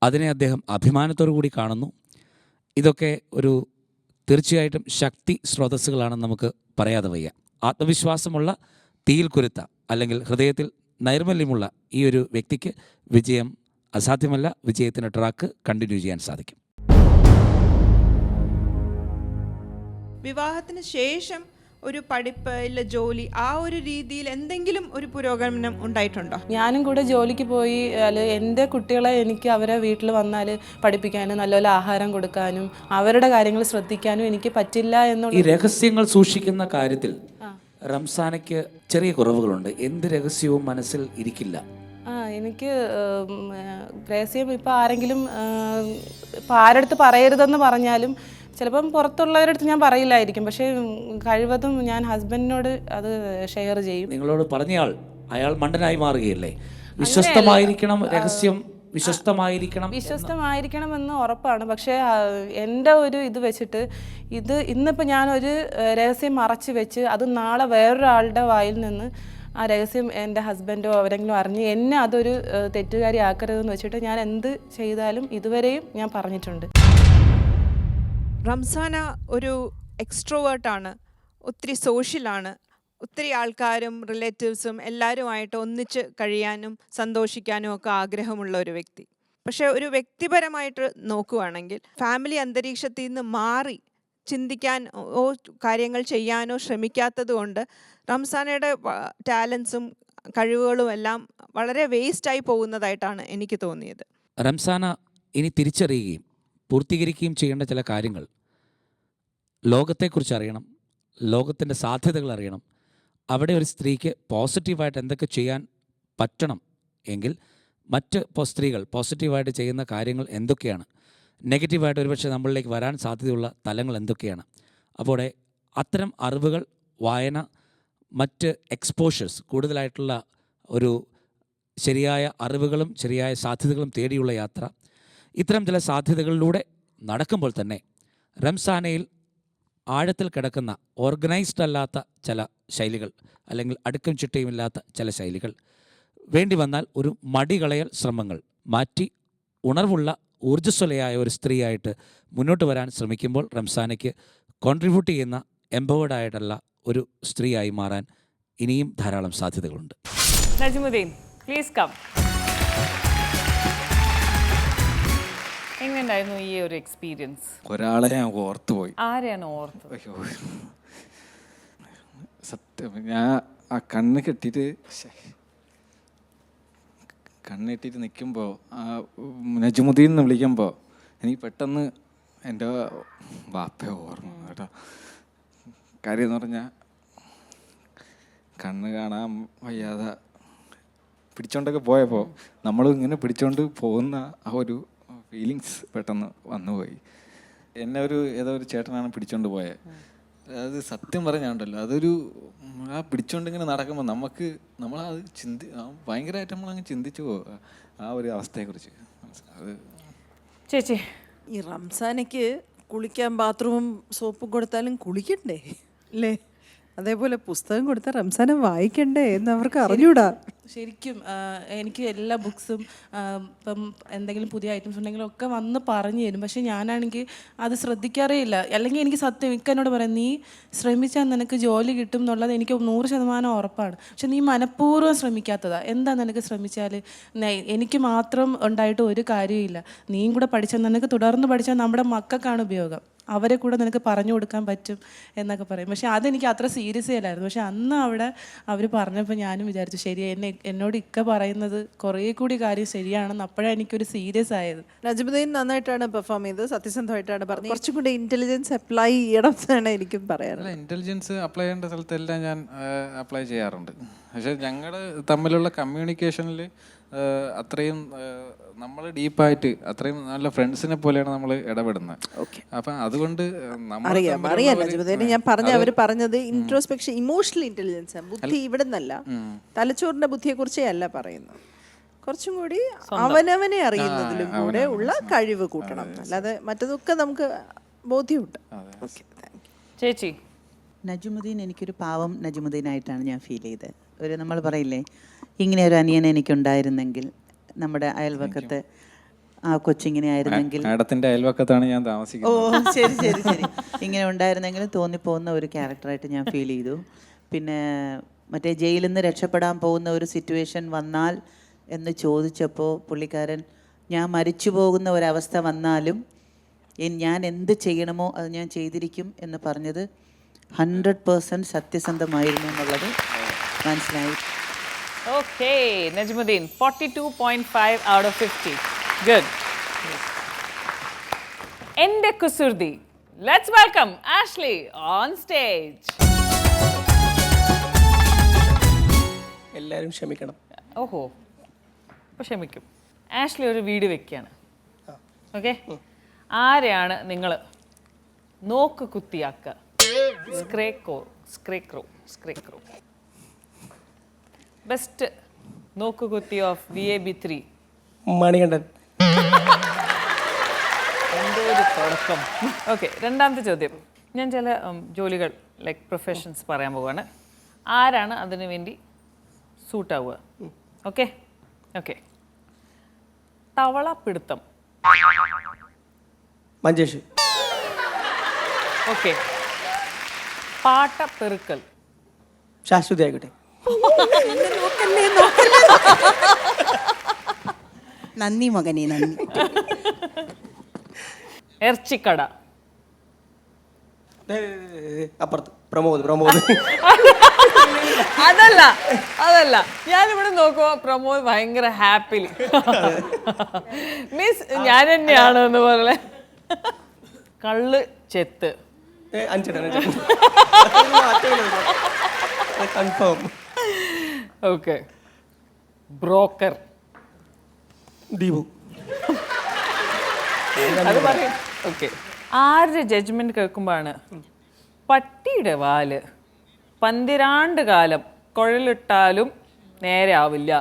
അതിനെ അദ്ദേഹം അഭിമാനത്തോടു കൂടി കാണുന്നു. ഇതൊക്കെ തീർച്ചയായിട്ടും ശക്തി സ്രോതസ്സുകളാണെന്ന് നമുക്ക് പറയാതെ വയ്യ. ആത്മവിശ്വാസമുള്ള തീയിൽ കുരുത്ത അല്ലെങ്കിൽ ഹൃദയത്തിൽ നൈർമല്യമുള്ള ഈ ഒരു വ്യക്തിക്ക് വിജയം അസാധ്യമല്ല. വിജയത്തിൻ്റെ ട്രാക്ക് കണ്ടിന്യൂ ചെയ്യാൻ സാധിക്കും. വിവാഹത്തിന് ശേഷം ഒരു പഠിപ്പ് ഇല്ല ജോലി, ആ ഒരു രീതിയിൽ എന്തെങ്കിലും ഒരു പുരോഗമനം ഉണ്ടായിട്ടുണ്ടോ? ഞാനും കൂടെ ജോലിക്ക് പോയി എൻ്റെ കുട്ടികളെ എനിക്ക് അവരെ വീട്ടിൽ വന്നാൽ പഠിപ്പിക്കാനും നല്ലപോലെ ആഹാരം കൊടുക്കാനും അവരുടെ കാര്യങ്ങൾ ശ്രദ്ധിക്കാനും എനിക്ക് പറ്റില്ല എന്നുള്ള ഈ രഹസ്യങ്ങൾ സൂക്ഷിക്കുന്ന കാര്യത്തിൽ റംസാനയ്ക്ക് ചെറിയ കുറവുകളുണ്ട്. എന്ത് രഹസ്യവും മനസ്സിൽ ഇരിക്കില്ല. എനിക്ക് രഹസ്യം ഇപ്പോൾ ആരെങ്കിലും ഇപ്പോൾ ആരടുത്ത് പറയരുതെന്ന് പറഞ്ഞാലും ചിലപ്പം പുറത്തുള്ളവരുടെ അടുത്ത് ഞാൻ പറയില്ലായിരിക്കും. പക്ഷേ കഴിവതും ഞാൻ ഹസ്ബൻഡിനോട് അത് ഷെയർ ചെയ്യും. നിങ്ങളോട് പറഞ്ഞയാൾ അയാൾ മണ്ടനായി മാറുകയല്ലേ? വിശ്വസ്തമായിരിക്കണം, രഹസ്യം വിശ്വസ്തമായിരിക്കണമെന്ന് ഉറപ്പാണ്. പക്ഷേ എൻ്റെ ഒരു ഇത് വെച്ചിട്ട് ഇന്നിപ്പോൾ ഞാനൊരു രഹസ്യം മറച്ച് വെച്ച് അത് നാളെ വേറൊരാളുടെ വായിൽ നിന്ന് ആ രഹസ്യം എൻ്റെ ഹസ്ബൻഡോ അവരെങ്കിലും അറിഞ്ഞ് എന്നെ അതൊരു തെറ്റുകാരി ആക്കരുതെന്ന് വെച്ചിട്ട് ഞാൻ എന്ത് ചെയ്താലും ഇതുവരെയും ഞാൻ പറഞ്ഞിട്ടുണ്ട്. റംസാന ഒരു എക്സ്ട്രോവേർട്ടാണ്, ഒത്തിരി സോഷ്യലാണ്, ഒത്തിരി ആൾക്കാരും റിലേറ്റീവ്സും എല്ലാവരുമായിട്ട് ഒന്നിച്ച് കഴിയാനും സന്തോഷിക്കാനും ഒക്കെ ആഗ്രഹമുള്ള ഒരു വ്യക്തി. പക്ഷേ ഒരു വ്യക്തിപരമായിട്ട് നോക്കുകയാണെങ്കിൽ ഫാമിലി അന്തരീക്ഷത്തിൽ നിന്ന് മാറി ചിന്തിക്കാനോ കാര്യങ്ങൾ ചെയ്യാനോ ശ്രമിക്കാത്തത് കൊണ്ട് റംസാനയുടെ ടാലൻസും കഴിവുകളും എല്ലാം വളരെ വേസ്റ്റായി പോകുന്നതായിട്ടാണ് എനിക്ക് തോന്നിയത്. റംസാന ഇനി തിരിച്ചറിയുകയും പൂർത്തീകരിക്കുകയും ചെയ്യേണ്ട ചില കാര്യങ്ങൾ, ലോകത്തെക്കുറിച്ച് അറിയണം, ലോകത്തിൻ്റെ സാധ്യതകൾ അറിയണം, അവിടെ ഒരു സ്ത്രീക്ക് പോസിറ്റീവായിട്ട് എന്തൊക്കെ ചെയ്യാൻ പറ്റണം എങ്കിൽ മറ്റ് സ്ത്രീകൾ പോസിറ്റീവായിട്ട് ചെയ്യുന്ന കാര്യങ്ങൾ എന്തൊക്കെയാണ്, നെഗറ്റീവായിട്ട് ഒരുപക്ഷെ നമ്മളിലേക്ക് വരാൻ സാധ്യതയുള്ള തലങ്ങൾ എന്തൊക്കെയാണ്. അപ്പോൾ അത്തരം അറിവുകൾ, വായന, മറ്റ് എക്സ്പോഷേഴ്സ്, കൂടുതലായിട്ടുള്ള ഒരു ശരിയായ അറിവുകളും ശരിയായ സാധ്യതകളും തേടിയുള്ള യാത്ര, ഇത്തരം ചില സാധ്യതകളിലൂടെ നടക്കുമ്പോൾ തന്നെ റംസാനയിൽ ആഴത്തിൽ കിടക്കുന്ന ഓർഗനൈസ്ഡ് അല്ലാത്ത ചില ശൈലികൾ, അല്ലെങ്കിൽ അടുക്കും ചിട്ടയുമില്ലാത്ത ചില ശൈലികൾ, വേണ്ടി വന്നാൽ ഒരു മടികളയൽ ശ്രമങ്ങൾ മാറ്റി ഉണർവുള്ള ഊർജ്ജസ്വലയായ ഒരു സ്ത്രീയായിട്ട് മുന്നോട്ട് വരാൻ ശ്രമിക്കുമ്പോൾ റംസാനയ്ക്ക് കോൺട്രിബ്യൂട്ട് ചെയ്യുന്ന എംപവേർഡ് ആയിട്ടുള്ള ഒരു സ്ത്രീയായി മാറാൻ ഇനിയും ധാരാളം സാധ്യതകളുണ്ട്. Najmuddin, please come. എങ്ങനെയായിരുന്നു ഈ ഒരു എക്സ്പീരിയൻസ്? ഒരാളെ ഞാൻ ഓർത്തുപോയി. ആരെയാണ് ഓർത്തത്? അയ്യോ, സത്യം, ഞാൻ ആ കണ്ണ് കെട്ടിയിട്ട് നിൽക്കുമ്പോൾ ആ നജ്മുദ്ദീൻ എന്ന് വിളിക്കുമ്പോൾ എനിക്ക് പെട്ടെന്ന് എൻ്റെ വാപ്പയെ ഓർമ്മ കേട്ടോ. കാര്യം എന്ന് പറഞ്ഞാൽ കണ്ണ് കാണാൻ വയ്യാതെ പിടിച്ചോണ്ടൊക്കെ പോയപ്പോൾ നമ്മളും ഇങ്ങനെ പിടിച്ചോണ്ട് പോകുന്ന ആ ഒരു ഫീലിങ്സ് പെട്ടെന്ന് വന്നുപോയി. എന്നെ ഏതോ ഒരു ചേട്ടനാണ് പിടിച്ചോണ്ട് പോയത്. അത് സത്യം പറഞ്ഞാണ്ടല്ലോ, അതൊരു ആ പിടിച്ചോണ്ട് ഇങ്ങനെ നടക്കുമ്പോൾ നമ്മളത് ഭയങ്കരമായിട്ട് നമ്മളങ്ങ് ചിന്തിച്ചു പോകുക ആ ഒരു അവസ്ഥയെക്കുറിച്ച്. അത് ചേച്ചി, ഈ റംസാനയ്ക്ക് കുളിക്കാൻ ബാത്റൂമും സോപ്പും കൊടുത്താലും കുളിക്കണ്ടേ അല്ലേ? അതേപോലെ പുസ്തകം കൊടുത്താൽ റംസാനം വായിക്കണ്ടേ എന്ന് അവർക്ക് അറിഞ്ഞൂടാ. ശരിക്കും എനിക്ക് എല്ലാ ബുക്സും ഇപ്പം എന്തെങ്കിലും പുതിയ ഐറ്റംസ് ഉണ്ടെങ്കിലും ഒക്കെ വന്ന് പറഞ്ഞു തരും. പക്ഷേ ഞാനാണെങ്കിൽ അത് ശ്രദ്ധിക്കാറേ ഇല്ല. അല്ലെങ്കിൽ എനിക്ക് സത്യം എന്നോട് പറയാം, നീ ശ്രമിച്ചാൽ നിനക്ക് ജോലി കിട്ടും എന്നുള്ളത് എനിക്ക് 100% ഉറപ്പാണ്. പക്ഷെ നീ മനഃപൂർവ്വം ശ്രമിക്കാത്തതാ. എന്താ നിനക്ക് ശ്രമിച്ചാൽ എനിക്ക് മാത്രം ഉണ്ടായിട്ട് ഒരു കാര്യമില്ല. നീയും കൂടെ പഠിച്ചാൽ, നിനക്ക് തുടർന്ന് പഠിച്ചാൽ നമ്മുടെ മക്കൾക്കാണ് ഉപയോഗം, അവരെ കൂടെ നിനക്ക് പറഞ്ഞു കൊടുക്കാൻ പറ്റും എന്നൊക്കെ പറയും. പക്ഷെ അതെനിക്ക് അത്ര സീരിയസ് അല്ലായിരുന്നു. പക്ഷെ അന്ന് അവിടെ അവർ പറഞ്ഞപ്പോൾ ഞാനും വിചാരിച്ചു, ശരി, എന്നോട് ഇക്ക പറയുന്നത് കുറേ കൂടി കാര്യം ശരിയാണെന്ന്. അപ്പോഴാണ് എനിക്കൊരു സീരിയസ് ആയത്. നജ്മുദ്ദീൻ നന്നായിട്ടാണ് പെർഫോം ചെയ്തത്, സത്യസന്ധമായിട്ടാണ് പറഞ്ഞത്. കുറച്ചും കൂടി ഇന്റലിജൻസ് അപ്ലൈ ചെയ്യണം എന്നാണ് എനിക്കും പറയാറുള്ളത്. ഇന്റലിജൻസ് അപ്ലൈ ചെയ്യേണ്ട സ്ഥലത്തെല്ലാം ഞാൻ അപ്ലൈ ചെയ്യാറുണ്ട്. പക്ഷെ ഞങ്ങൾ തമ്മിലുള്ള കമ്മ്യൂണിക്കേഷനിൽ അത്രയും നമ്മൾ ഡീപ്പായിട്ട് അത്രയും നല്ല ഫ്രണ്ട്സിനെ പോലെയാണ് നമ്മൾ ഇടപെടുന്നത്. അപ്പം അതുകൊണ്ട് അറിയാം നജ്മുദ്ദീൻ, ഞാൻ അവർ പറഞ്ഞത് ഇൻട്രോസ്പെക്ഷൻ, ഇമോഷണൽ ഇന്റലിജൻസ്, ബുദ്ധി ഇവിടെ നിന്നല്ല, തലച്ചോറിന്റെ ബുദ്ധിയെ കുറിച്ചേ അല്ല പറയുന്നത്. കുറച്ചും കൂടി അവനവനെ അറിയുന്നതിലും കൂടെ ഉള്ള കഴിവ് കൂട്ടണം, അല്ലാതെ മറ്റതൊക്കെ നമുക്ക് ബോധ്യമുണ്ട്. ചേച്ചി, നജ്മുദ്ദീൻ എനിക്കൊരു പാവം നജ്മുദ്ദീനായിട്ടാണ് ഞാൻ ഫീൽ ചെയ്തത്. നമ്മൾ പറയില്ലേ, ഇങ്ങനെ ഒരു അനിയൻ എനിക്കുണ്ടായിരുന്നെങ്കിൽ, നമ്മുടെ അയൽവക്കത്ത് ആ കൊച്ചിങ്ങനെ ആയിരുന്നെങ്കിൽ. മാഡത്തിന്റെ അയൽവക്കത്താണ് ഞാൻ താമസിക്കുന്നത്. ഓ ശരി ശരി ശരി. ഇങ്ങനെ ഉണ്ടായിരുന്നെങ്കിൽ തോന്നിപ്പോകുന്ന ഒരു ക്യാരക്ടറായിട്ട് ഞാൻ ഫീൽ ചെയ്തു. പിന്നെ മറ്റേ ജയിലിൽ നിന്ന് രക്ഷപ്പെടാൻ പോകുന്ന ഒരു സിറ്റുവേഷൻ വന്നാൽ എന്ന് ചോദിച്ചപ്പോൾ പുള്ളിക്കാരൻ, ഞാൻ മരിച്ചു പോകുന്ന ഒരവസ്ഥ വന്നാലും ഞാൻ എന്ത് ചെയ്യണമോ അത് ഞാൻ ചെയ്തിരിക്കും എന്ന് പറഞ്ഞത് 100% സത്യസന്ധമായിരുന്നു എന്നുള്ളത് മനസ്സിലായി. Okay, Najmuddin 42.5 out of 50. Good. എന്റെ കുസൃതി. Let's welcome Ashley on stage. എല്ലാവരും ക്ഷമിക്കണം. ഓഹോ, അപ്പോൾ ക്ഷമിക്കും. ആഷ്ലി ഒരു വീട് വെക്കുകയാണ്. ഓക്കെ, ആരെയാണ് നിങ്ങൾ നോക്ക് കുത്തിയാക്കുക? സ്ക്രേക്രോ. ബെസ്റ്റ് നോക്ക് കുത്തി ഓഫ് VAB3. മണികണ്ഠൻ. എന്തോ ഒരു തുടക്കം. ഓക്കെ, രണ്ടാമത്തെ ചോദ്യം. ഞാൻ ചില ജോലികൾ ലൈക്ക് പ്രൊഫഷൻസ് പറയാൻ പോവുകയാണ്. ആരാണ് അതിനു വേണ്ടി സൂട്ടാവുക? Okay okay. തവള പിടുത്തം. മഞ്ചേഷ്. ഓക്കെ. പാട്ടപ്പെറുക്കൽ. ശാശ്വതി ആയിക്കോട്ടെ. നന്ദി മകനെ, നന്ദി. ഇറച്ചിക്കട. അപ്പുറത്ത് പ്രമോദ്. അതല്ല, ഞാനിവിടെ നോക്കുമ്പോ പ്രമോദ് ഭയങ്കര ഹാപ്പിലി, മീൻസ് ഞാൻ തന്നെയാണ് എന്ന് പോലെ. കള്ള് ചെത്ത്. കൺഫേം. ഓക്കെ. ബ്രോക്കർ. ദീപു. അത് പറയും. ഓക്കെ, ആരുടെ ജഡ്ജ്മെന്റ് കേൾക്കുമ്പോഴാണ് പട്ടിയുടെ വാല് 12 കാലം കുഴലിട്ടാലും നേരെ ആവില്ല?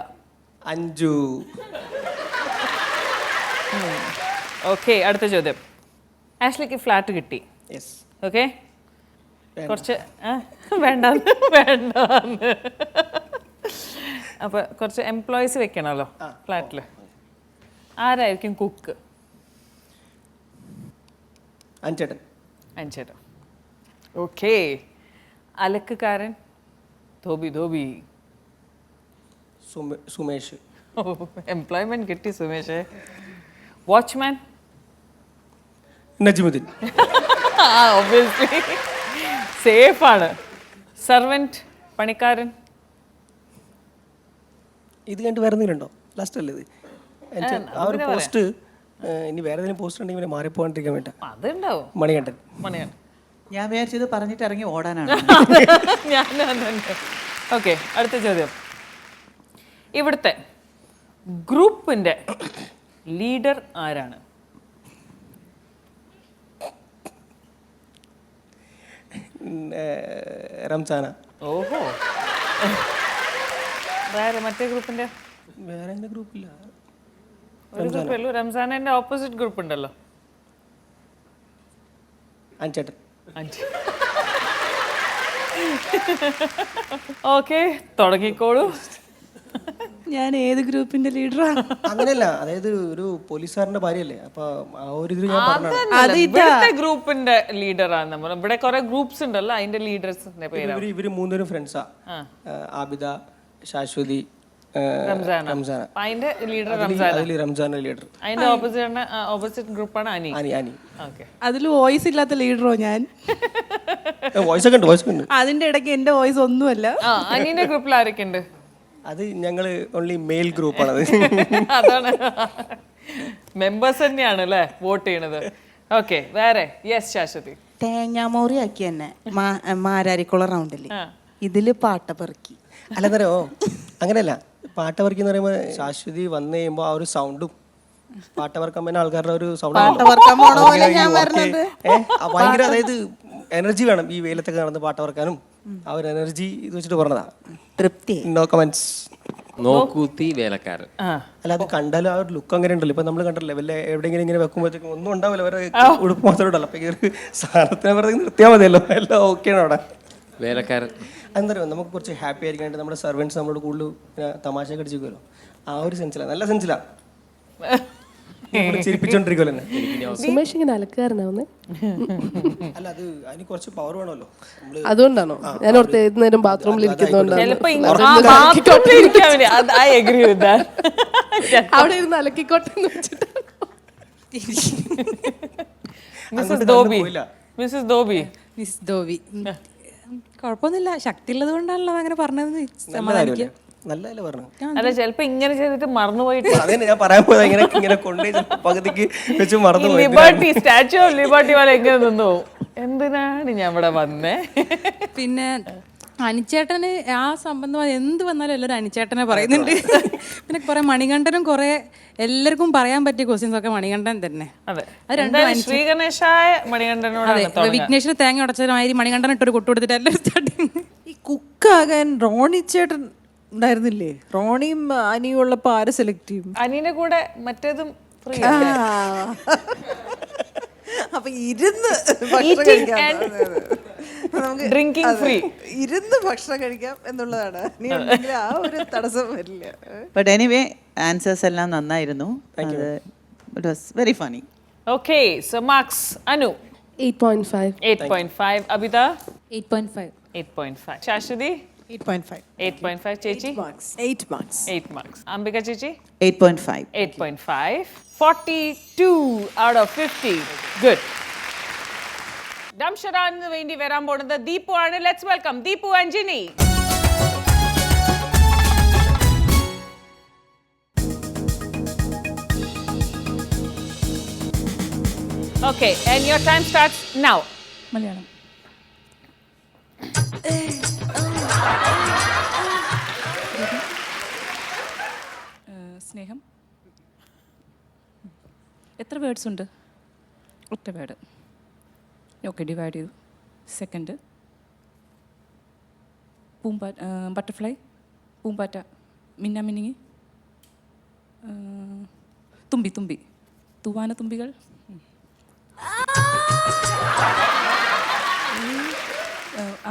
അഞ്ചു. ഓക്കെ, അടുത്ത ചോദ്യം. ആഷ്ലിക്ക് ഫ്ലാറ്റ് കിട്ടി. യെസ്. ഓക്കെ, കുറച്ച് വേണ്ടാന്ന് വേണ്ടാന്ന് അപ്പോൾ കുറച്ച് എംപ്ലോയീസ് വെക്കണമല്ലോ ഫ്ലാറ്റിൽ. ആരായിരിക്കും കുക്ക്? അഞ്ചേട്ടൻ. അഞ്ചേട്ടൻ. ഓക്കെ, അലക്കുകാരൻ? ധോബി. സുമേഷ്. ഓ, എംപ്ലോയ്മെന്റ് കിട്ടി സുമേഷ്. വാച്ച്മാൻ? നജിമുദ്ദീൻ. ഒബ്വിയസ്ലി സേഫാണ്. സർവൻറ്റ്? പണിക്കാരൻ? ഇത് കണ്ട് വേറെ എന്തെങ്കിലും ഉണ്ടോ? ലാസ്റ്റ് അല്ലേ ഇത്? ആ ഒരു പോസ്റ്റ് ഇനി വേറെ ഏതെങ്കിലും പോസ്റ്റ് ഉണ്ടെങ്കിൽ ഇവനെ മാറിപ്പോകാണ്ടിരിക്കാൻ വേണ്ട. അതുണ്ടാവും. മണികണ്ഠൻ. ഞാൻ വിചാരിച്ചത് പറഞ്ഞിട്ട് ഇറങ്ങി ഓടാനാണ്. ഓക്കെ, അടുത്ത ചോദ്യം. ഇവിടുത്തെ ഗ്രൂപ്പിന്റെ ലീഡർ ആരാണ്? റംസാന. ഓഹോ, വേറെ മറ്റേ ഗ്രൂപ്പിന്റെ? വേറെ എന്താ ഗ്രൂപ്പില്ല, ഒരു ഗ്രൂപ്പേ. റംസാനന്റെ ഓപ്പോസിറ്റ് ഗ്രൂപ്പ് ഉണ്ടല്ലോ. അഞ്ചേട്ടൻ. ഓക്കെ, തുടങ്ങിക്കോളൂ. ഞാൻ ഏത് ഗ്രൂപ്പിന്റെ ലീഡറാണ്? അങ്ങനെയല്ല, അതായത് ഒരു പോലീസുകാരന്റെ ഭാര്യയല്ലേ, അപ്പൊ ആ ഒരു ഇതിൽ ഞാൻ പറഞ്ഞതാണ്. ഇവിടുത്തെ ഗ്രൂപ്പിന്റെ ലീഡറാണ് നമ്മൾ. ഇവിടെ കുറെ ഗ്രൂപ്പ്സ് ഉണ്ടല്ലോ, അതിന്റെ ലീഡേഴ്സിന്റെ പേരാണ്. ഇവര് മൂന്നുപേരും ഫ്രണ്ട്സാ. ആബിദ, ശാശ്വതി, റംസാന. അതിന്റെ ലീഡർ റംസാന ലീഡർ. അതിന്റെ ഓപ്പോസിറ്റ് ഗ്രൂപ്പാണ് അനി. ഓക്കെ, അതിൽ വോയിസ് ഇല്ലാത്ത ലീഡറോ ഞാൻ? വോയിസ് ഒക്കെ ഉണ്ട്. അതിന്റെ ഇടയ്ക്ക് എന്റെ വോയിസ് ഒന്നുമല്ല. അനിന്റെ ഗ്രൂപ്പിൽ ആരൊക്കെ ഉണ്ട്? അത് ഞങ്ങള് ഓൺലി മെയിൽ ഗ്രൂപ്പാണത്. അതാണ്, മെമ്പേഴ്സ് തന്നെയാണ് അല്ലേ വോട്ട് ചെയ്യണത്. ഓക്കെ, വേറെ? യെസ്, ശാശ്വതി. തേങ്ങാമോറി ആക്കി തന്നെ മാരാരിക്കുള റൗണ്ടില് ഇതില് പാട്ടപ്പെറുക്കി. അല്ലെന്നോ, അങ്ങനെയല്ല. പാട്ടവർക്കി എന്ന് പറയുമ്പോൾ ശാശ്വതി വന്നു കഴിയുമ്പോൾ ആ ഒരു സൗണ്ടും പാട്ടവർക്കാൻ പറ്റുന്ന ആൾക്കാരുടെ ഒരു സൗണ്ട് ഭയങ്കര, അതായത് എനർജി വേണം ഈ വെയിലത്തൊക്കെ നടന്ന് പാട്ടവർക്കാനും. ആ ഒരു എനർജി ഇത് വെച്ചിട്ട് പറഞ്ഞതാ. തൃപ്തി. No comments. നോക്കൂത്തി വേലക്കാരൻ. അല്ല, അത് കണ്ടാലും ആ ഒരു ലുക്ക് അങ്ങനെ ഉണ്ടല്ലോ. ഇപ്പൊ നമ്മൾ കണ്ടല്ലേ, വല്ല എവിടെയെങ്കിലും ഇങ്ങനെ വെക്കുമ്പോഴത്തേക്കും ഒന്നും ഉണ്ടാവില്ല, വേറെ ഉടുപ്പ് മാത്രമേ ഉണ്ടല്ലോ. അപ്പൊ ഈ ഒരു സാധനത്തിനെ വെറുതെ നിർത്തിയാൽ മതിയല്ലോ, എല്ലാം ഓക്കെയാണ് അവിടെ. വേലക്കാരൻ എന്താ പറയുക, നമുക്ക് കുറച്ച് ഹാപ്പി ആയിരിക്കാനായിട്ട് നമ്മുടെ സർവൻസ് നമ്മളോട് കൂടുതൽ തമാശ കടിച്ചിരിക്കുമല്ലോ. ആ ഒരു സെൻസിലാണ്, നല്ല സെൻസിലാണ് ചിരിപ്പിച്ചോണ്ടിരിക്കുമല്ലോ. സുമേഷ് ഇങ്ങനെ അലക്കാരനാവുന്നേ? അല്ല, അത് അതിന് കുറച്ച് പവർ വേണമല്ലോ. അതുകൊണ്ടാണോ? ഞാൻ ഓർത്ത് ഏത് നേരം ബാത്റൂമിൽ ഇരിക്കുന്നോണ്ടാണ്. അവിടെ ഇരുന്ന് അലക്കിക്കോട്ടെ എന്ന് വെച്ചിട്ടാണ്. മിസ്സസ് ധോബി. മിസ് ധോബി കുഴപ്പമൊന്നുമില്ല, ശക്തി ഉള്ളത് കൊണ്ടാണല്ലോ അങ്ങനെ പറഞ്ഞത്. നല്ലതല്ലേ പറഞ്ഞു. അല്ല, ചിലപ്പോ ഇങ്ങനെ ചെയ്തിട്ട് മറന്നുപോയിട്ട് അതന്നെ ഞാൻ പറയാൻ പോയത്. ഇങ്ങനെ കൊണ്ടുപോയി പകുതിക്ക് വെച്ച് മറന്നു. ലിബർട്ടി, സ്റ്റാച്യു ഓഫ് ലിബർട്ടി പോലെ എങ്ങനെ നിന്നു പോകും. എന്തിനാണ് ഞാൻ ഇവിടെ വന്നേ? പിന്നെ അനിച്ചേട്ടന് ആ സംബന്ധമായി എന്ത് വന്നാലും എല്ലാവരും അനിച്ചേട്ടനെ പറയുന്നുണ്ട്. പിന്നെ കുറെ മണികണ്ഠനും കുറെ എല്ലാവർക്കും പറയാൻ പറ്റിയ ക്വസ്റ്റ്യൻസ് ഒക്കെ മണികണ്ഠൻ തന്നെ. ശ്രീഗണേശായ മണികണ്ഠനോട്. വിഘ്നേഷിന് തേങ്ങ ഉടച്ചതുമാതിരി മണികണ്ഠൻ ഇട്ടൊരു കൊട്ടു കൊടുത്തിട്ട് എല്ലാവരും സ്റ്റാർട്ടിങ്. ഈ കുക്കാകാൻ റോണിച്ചേട്ടൻ ഉണ്ടായിരുന്നില്ലേ? റോണിയും അനിയും ഉള്ളപ്പോ ആരെ സെലക്ട് ചെയ്യും? അനിയുടെ കൂടെ മറ്റേതും ഫ്രീ. അപ്പൊ ഇരുന്ന് ഭക്ഷണം കഴിക്കാം, ഡ്രിങ്കിങ് ഫ്രീ, ഇരുന്ന് ഭക്ഷണം കഴിക്കാം എന്നുള്ളതാണ്. നീ ഉണ്ടെങ്കിൽ ആ ഒരു തടസ്സം വരില്ല. ബട്ട് എനിവേ ആൻസേഴ്സ് എല്ലാം നന്നായിരുന്നു. It was very funny. Okay, so marks. Anu 8.5. 8.5. Abitha 8.5. 8.5. Shashwathi 8.5. 8.5. ചേച്ചി 8 marks. 8 marks. അംബിക ചേച്ചി 8.5. 8.5. 42 out of 50. Good. ഡംഷറാന് വേണ്ടി വരാൻ പോകുന്നത് ദീപു ആണ്. Let's welcome Deepu and Jini. Okay, and your time starts now. Malayalam. സ്നേഹം. എത്ര വേർഡ്സ് ഉണ്ട്? ഒറ്റ വേർഡ്. ഓക്കെ, ഡിവൈഡ് ചെയ്തു. സെക്കൻഡ് ബട്ടർഫ്ലൈ, പൂമ്പാറ്റ, മിന്നാമിന്നിങ്ങി, തുമ്പി, തുമ്പി, തൂവാന തുമ്പികൾ,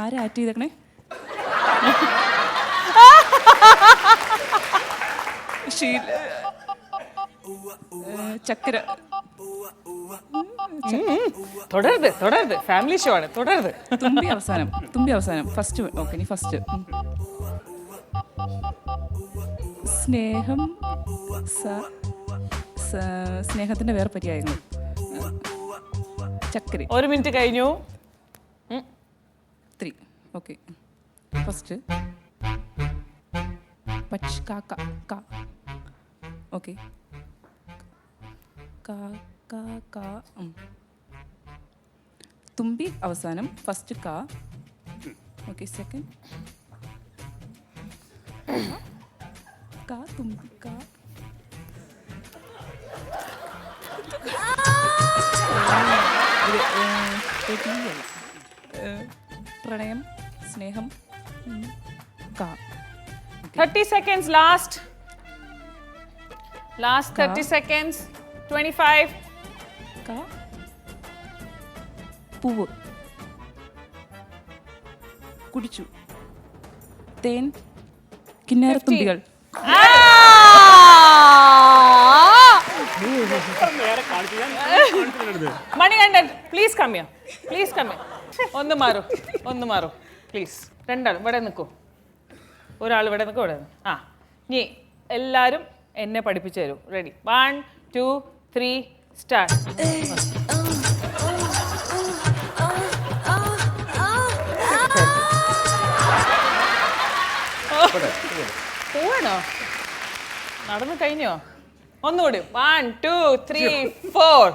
ആരാ ആക്ട് ചെയ്തേക്കണേ? ചക്കര. തുടരുത് ഫാമിലി ഷോ ആണ്, തുടരുത്. തുമ്പി അവസാനം ഫസ്റ്റ്. ഓക്കെ, ഇനി ഫസ്റ്റ്. സ്നേഹം, സ്നേഹത്തിന്റെ വേറെ പര്യായങ്ങൾ. ചക്കര. 1 മിനിറ്റ് കഴിഞ്ഞു. 3. ഓക്കെ, ഫസ്റ്റ് കാക്ക. ഓക്കെ, തുമ്പി അവസാനം, ഫസ്റ്റ് കാ. ഓക്കെ, സെക്കൻഡ് കാ, തുമ്പി, കാ. പ്രണയം, സ്നേഹം, കാ. 30 seconds last 30 seconds. 25. കാ, പൂവ്, കുടിച്ചു, തേൻ, കിന്നാരത്തുമ്പികൾ. Manikandan, please come here. ഒന്ന് മാറൂ പ്ലീസ്. രണ്ടാളും ഇവിടെ നിൽക്കൂ. ഒരാൾ ഇവിടെ നിൽക്കും, ഇവിടെ നിന്ന്. ഇനി എല്ലാവരും എന്നെ പഠിപ്പിച്ചു തരൂ. റെഡി? 1 2 3 സ്റ്റാർട്ട്. പോവാണോ? നടന്നു കഴിഞ്ഞോ? ഒന്നുകൂടി. 1 2 3 4.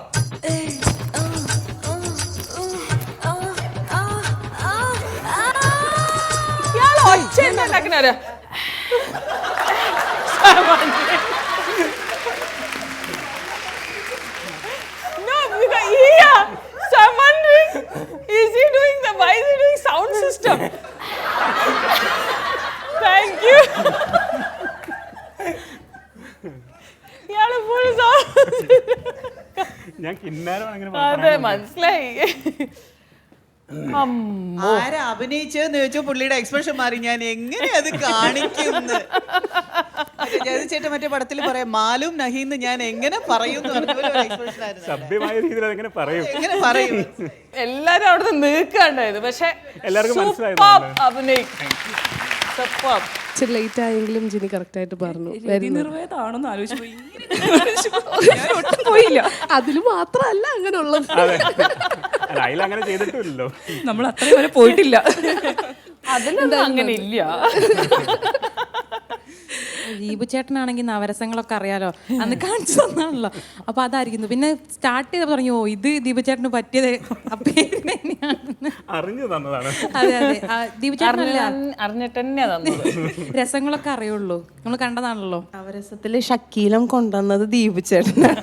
ഇയാൾ ഒച്ച ഉണ്ടാക്കുന്നവരാ. No, because so I'm wondering, is he doing why is he doing sound system? Thank you. ഇയാള് full sound. ഞാൻ കിന്നാരം അങ്ങനെ അതെ, മനസ്സിലായി. ആരാ അഭിനയിച്ചതെന്ന് ചോദിച്ചു. പുള്ളിയുടെ എക്സ്പ്രഷൻ മാറി. ഞാൻ എങ്ങനെ അത് കാണിക്കുന്നു? ചേട്ടൻ മറ്റേ പടത്തിൽ പറയാം, മാലും നഹീന്ന് ഞാൻ എങ്ങനെ പറയും സഭ്യമായ രീതിയിൽ അതെങ്ങനെ പറയും? എങ്ങനെ പറയും? എല്ലാരും അവിടെ നിന്ന് നീക്കാണ്ടായത്. പക്ഷെ എല്ലാവർക്കും ഇച്ചിരി ലേറ്റ് ആയെങ്കിലും ജിനി കറക്റ്റ് ആയിട്ട് പറഞ്ഞു. നിർവേദാണെന്ന് ഒട്ടും പോയില്ല. അതിൽ മാത്രമല്ല അങ്ങനെയുള്ളത്. അങ്ങനെ ചെയ്തിട്ടില്ലല്ലോ, നമ്മൾ അത്രയും വരെ പോയിട്ടില്ല. അതിലൊന്നും അങ്ങനെ ഇല്ല. ദീപു ചേട്ടനാണെങ്കിൽ നവരസങ്ങളൊക്കെ അറിയാലോ, അന്ന് കാണിച്ചു തന്നാണല്ലോ. അപ്പൊ അതായിരിക്കുന്നു. പിന്നെ സ്റ്റാർട്ട് ചെയ്ത് പറഞ്ഞു, ഇത് ദീപു ചേട്ടന് പറ്റിയത് അറിഞ്ഞു തന്നതാണ്. അതെ അതെ, ദീപു ചേട്ടനല്ല, അറിഞ്ഞിട്ട് തന്നെയാ തന്നത്. രസങ്ങളൊക്കെ അറിയുള്ളൂ, നമ്മൾ കണ്ടതാണല്ലോ. നവരസത്തില് ഷക്കീലം കൊണ്ടുവന്നത് ദീപു ചേട്ടനാണ്.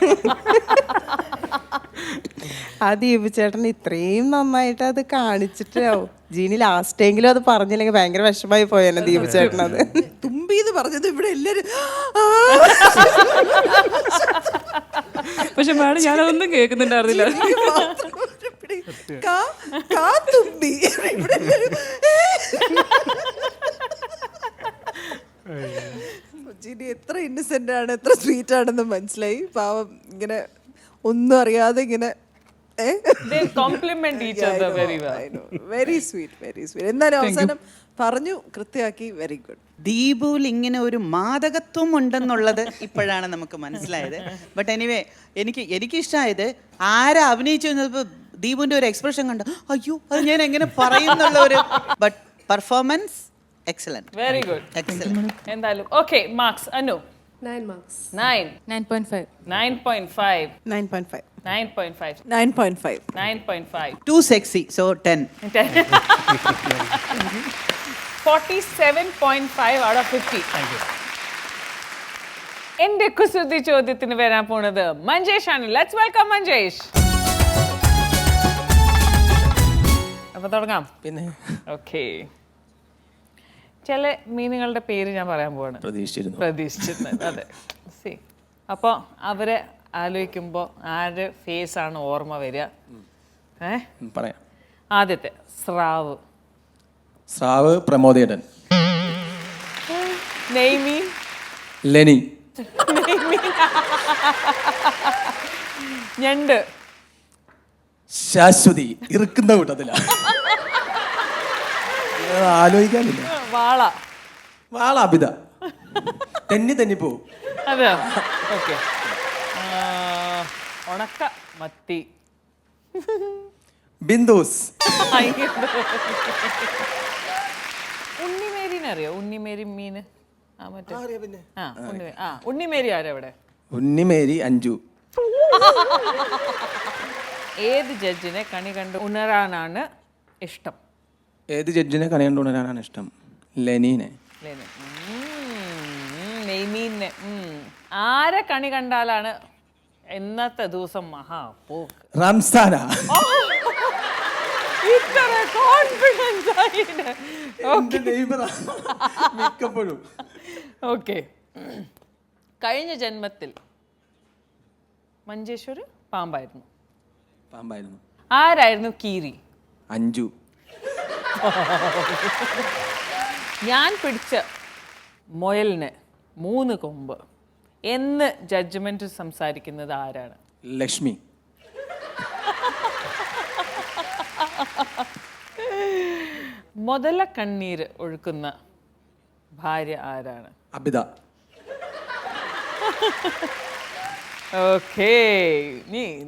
ആ ദീപു ചേട്ടൻ ഇത്രയും നന്നായിട്ട് അത് കാണിച്ചിട്ടാവും. ജീനി ലാസ്റ്റെങ്കിലും അത് പറഞ്ഞില്ലെങ്കിൽ ഭയങ്കര വിഷമായി പോയെന്നെ ദീപു ചേട്ടൻ. അത് തുമ്പി എന്ന് പറഞ്ഞത് ഇവിടെ എല്ലാരും. പക്ഷെ മാഡം ഞാനതൊന്നും കേൾക്കുന്നുണ്ടായിരുന്നില്ല. തുമ്പി ജിനി എത്ര ഇന്നസെന്റ് ആണ്, എത്ര സ്വീറ്റ് ആണെന്ന് മനസ്സിലായി. പാവം ഇങ്ങനെ ഒന്നും അറിയാതെ ഇങ്ങനെ വെരി സ്വീറ്റ്. എന്നാലും അവസാനം പറഞ്ഞു കൃത്യമാക്കി. Very good. ദീപുവിൽ ഇങ്ങനെ ഒരു മാദകത്വം ഉണ്ടെന്നുള്ളത് ഇപ്പോഴാണ് നമുക്ക് മനസ്സിലായത്. ബട്ട് എനിവേ, എനിക്കിഷ്ടമായത് ആരാ അഭിനയിച്ചു ദീപുവിന്റെ ഒരു എക്സ്പ്രഷൻ കണ്ട് അയ്യോ അത് ഞാൻ എങ്ങനെ പറയുന്നുള്ള ഒരു. But performance excellent. Very good, excellent. എന്തായാലും okay. Marks Anu? 9 marks. 9.5. 9.5. 9.5. 9.5. 9.5. 9.5. Too sexy, so 10. 47.5 out of 50. Thank you. എന്റെ കുസൃതി ചോദ്യത്തിന് വരാൻ പോണത് മഞ്ജേഷ് ആണ്. Let's welcome Manjesh. അപ്പൊ തുടങ്ങാം. പിന്നെ ഓക്കെ, ചില മീനുകളുടെ പേര് ഞാൻ പറയാൻ പോവാണ്. പ്രതീക്ഷിച്ചിരുന്നത് അതെ. സി, അപ്പോൾ അവരെ ആലോചിക്കുമ്പോൾ ആരുടെ ഫേസ് ആണ് ഓർമ്മ വരിക? പറയാം. ആദ്യത്തെ സ്രാവ്. സ്രാവ് പ്രമോദേടൻ. നെയ്മീൻ. ലെനി. ഞണ്ട്. ശാശ്വതി. ഇറുക്കുന്ന കൂട്ടത്തില. ആലോചിക്കാനില്ല. വാള. വാള അബിത. തെന്നി പോവും. അതെ. ഓക്കെ, ഉണക്ക മത്തി. ബിന്ദുസ്. ഉണ്ണിമേരിനെ അറിയോ? ഉണ്ണിമേരി മീന്. മറ്റേ ഉണ്ണിമേരി ആരെവിടെ? ഉണ്ണിമേരി അഞ്ജു. ഏത് ജഡ്ജിനെ കണി കണ്ട് ഉണരാനാണ് ഇഷ്ടം? ഏത് ജഡ്ജിനെ കണി കണ്ട് ഉണരാനാണ് ഇഷ്ടം? ലെനീനെ. നെയ്മീനെ. ആരെ കണി കണ്ടാലാണ് ഇന്നത്തെ ദിവസം മഹാപോക്ക്? റംസാന. ഇത്ര കോൺഫിഡൻസ് മിക്കപ്പോഴും. ഓക്കെ, കഴിഞ്ഞ ജന്മത്തിൽ മഞ്ചേശ്വര് പാമ്പായിരുന്നു. ആരായിരുന്നു കീരി? അഞ്ജു. ഞാൻ പിടിച്ച മുയലിന് 3 കൊമ്പ് എന്ന് ജഡ്ജ്മെന്റ് സംസാരിക്കുന്നത് ആരാണ്? ലക്ഷ്മി. മുതല കണ്ണീര് ഒഴുക്കുന്ന ഭാര്യ ആരാണ്? അബിത. ഓക്കേ,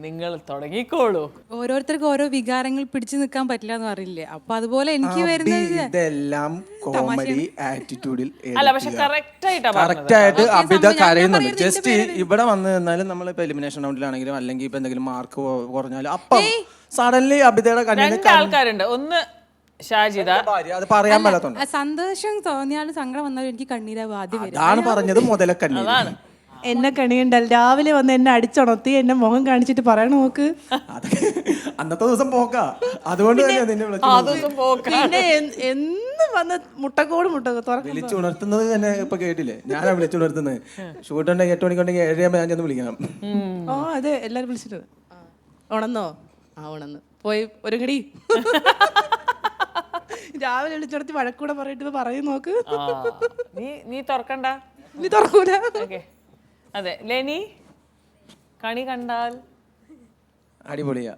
നിങ്ങൾ തുടങ്ങിക്കോളൂ. ഓരോരുത്തർക്കും ഓരോ വികാരങ്ങൾ പിടിച്ചു നിൽക്കാൻ പറ്റില്ല എന്ന് പറയില്ലേ, അപ്പൊ അതുപോലെ എനിക്ക് ഇതെല്ലാം കോമഡി ആറ്റിറ്റ്യൂഡിൽ. അല്ല, പക്ഷെ കറക്റ്റ് ആയിട്ട് അബിത കരയുന്നുണ്ട്. ജസ്റ്റ് ഇവിടെ വന്നു നിന്നാലും നമ്മളിപ്പോ എലിമിനേഷൻ റൗണ്ടിലാണെങ്കിലും അല്ലെങ്കിൽ ഇപ്പൊ എന്തെങ്കിലും മാർക്ക് കുറഞ്ഞാലും അപ്പം സഡൻലി അബിതയുടെ രണ്ട് ആൾക്കാരുണ്ട്. ഒന്ന് ഷാജിദ, അത് പറയാൻ പറ്റാത്തോണ്ട്. സന്തോഷം തോന്നിയാലും സങ്കടം വന്നാലും എനിക്ക് കണ്ണീരാവും ആദ്യം വരും. അതാണ് പറഞ്ഞത്, മുതലക്കണ്ണീർ. എന്നെ കണിയുണ്ടല്ലോ, രാവിലെ വന്ന് എന്നെ അടിച്ചുണർത്തി എന്നെ മുഖം കാണിച്ചിട്ട് പറയണ നോക്ക്. അന്നത്തെ ദിവസം പോക്കാ, അതുകൊണ്ട് പിന്നെ എന്നും വന്ന് മുട്ടക്കോട് വിളിച്ചുണർത്തുന്നത് തന്നെ ഇപ്പൊ കേട്ടില്ലേ? ഞാനാ വിളിച്ചുണർത്തുന്നത്. ഷൂട്ടുണ്ടെങ്കിൽ 8 മണിക്കുണ്ടെങ്കിൽ 7 ഞാൻ ചെന്ന് വിളിക്കണം. ഓ അതെ, എല്ലാരും വിളിച്ചിട്ട് ഉണന്നോ? ഉണന്ന് പോയി ഒരു കടി. രാവിലെ വിളിച്ചുണർത്തി വഴക്കൂടെ പറയിട്ട് പറയും നോക്ക്. നീ തുറക്കണ്ട, നീ തുറക്കൂല. അതെ, ലെനി കണി കണ്ടാൽ അടിപൊളിയാ.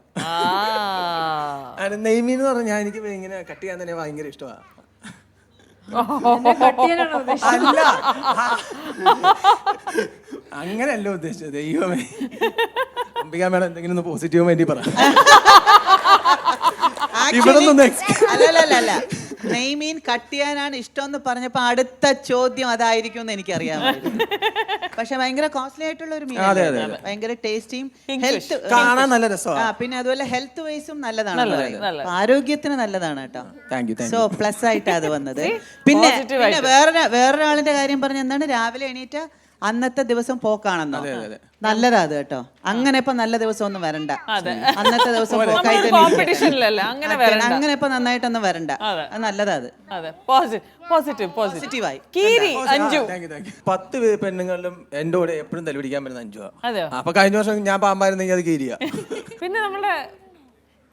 നെയ്മീൻ എന്ന് പറഞ്ഞാൽ എനിക്ക് ഇങ്ങനെ കട്ട് ചെയ്യാൻ തന്നെ ഭയങ്കര ഇഷ്ടമാണ്. അല്ല, അങ്ങനെയല്ല ഉദ്ദേശിച്ചത്. ദൈവമേ, അംബിക മേഡം എന്തെങ്കിലും ഒന്ന് പോസിറ്റീവ് വേണ്ടി പറ. അല്ല, നെയ്മീൻ കട്ട് ചെയ്യാനാണ് ഇഷ്ടം എന്ന് പറഞ്ഞപ്പോ അടുത്ത ചോദ്യം അതായിരിക്കും എന്ന് എനിക്കറിയാമായിരുന്നു. പക്ഷെ ഭയങ്കര കോസ്റ്റ്ലി ആയിട്ടുള്ള ഒരു മീൻ, ഭയങ്കര ടേസ്റ്റിയും ഹെൽത്ത് കാണാൻ നല്ല രസമാണ്. പിന്നെ അതുപോലെ ഹെൽത്ത് വൈസും നല്ലതാണ്, ആരോഗ്യത്തിന് നല്ലതാണ് കേട്ടോ. സോ പ്ലസ് ആയിട്ട് അത് വന്നത്. പിന്നെ വേറൊരാളിന്റെ കാര്യം പറഞ്ഞ എന്താണ്, രാവിലെ എണീറ്റ അന്നത്തെ ദിവസം പോക്കാണെന്നോ? നല്ലതാ അത് കേട്ടോ. അങ്ങനെ ഇപ്പൊ നല്ല ദിവസം ഒന്നും വരണ്ട, അന്നത്തെ ദിവസം അങ്ങനെ ഇപ്പൊ നന്നായിട്ടൊന്നും വരണ്ട. നല്ലതാ അത്. പോസിറ്റീവായി. 10 പെണ്ണുങ്ങളിലും എന്റെ കൂടെ എപ്പോഴും തലപിടിക്കാൻ പറ്റുന്ന അഞ്ജുവാ. അപ്പൊ കഴിഞ്ഞ വർഷം ഞാൻ പാമ്പായിരുന്നെങ്കിൽ അത് കീരിയാ. പിന്നെ നമ്മുടെ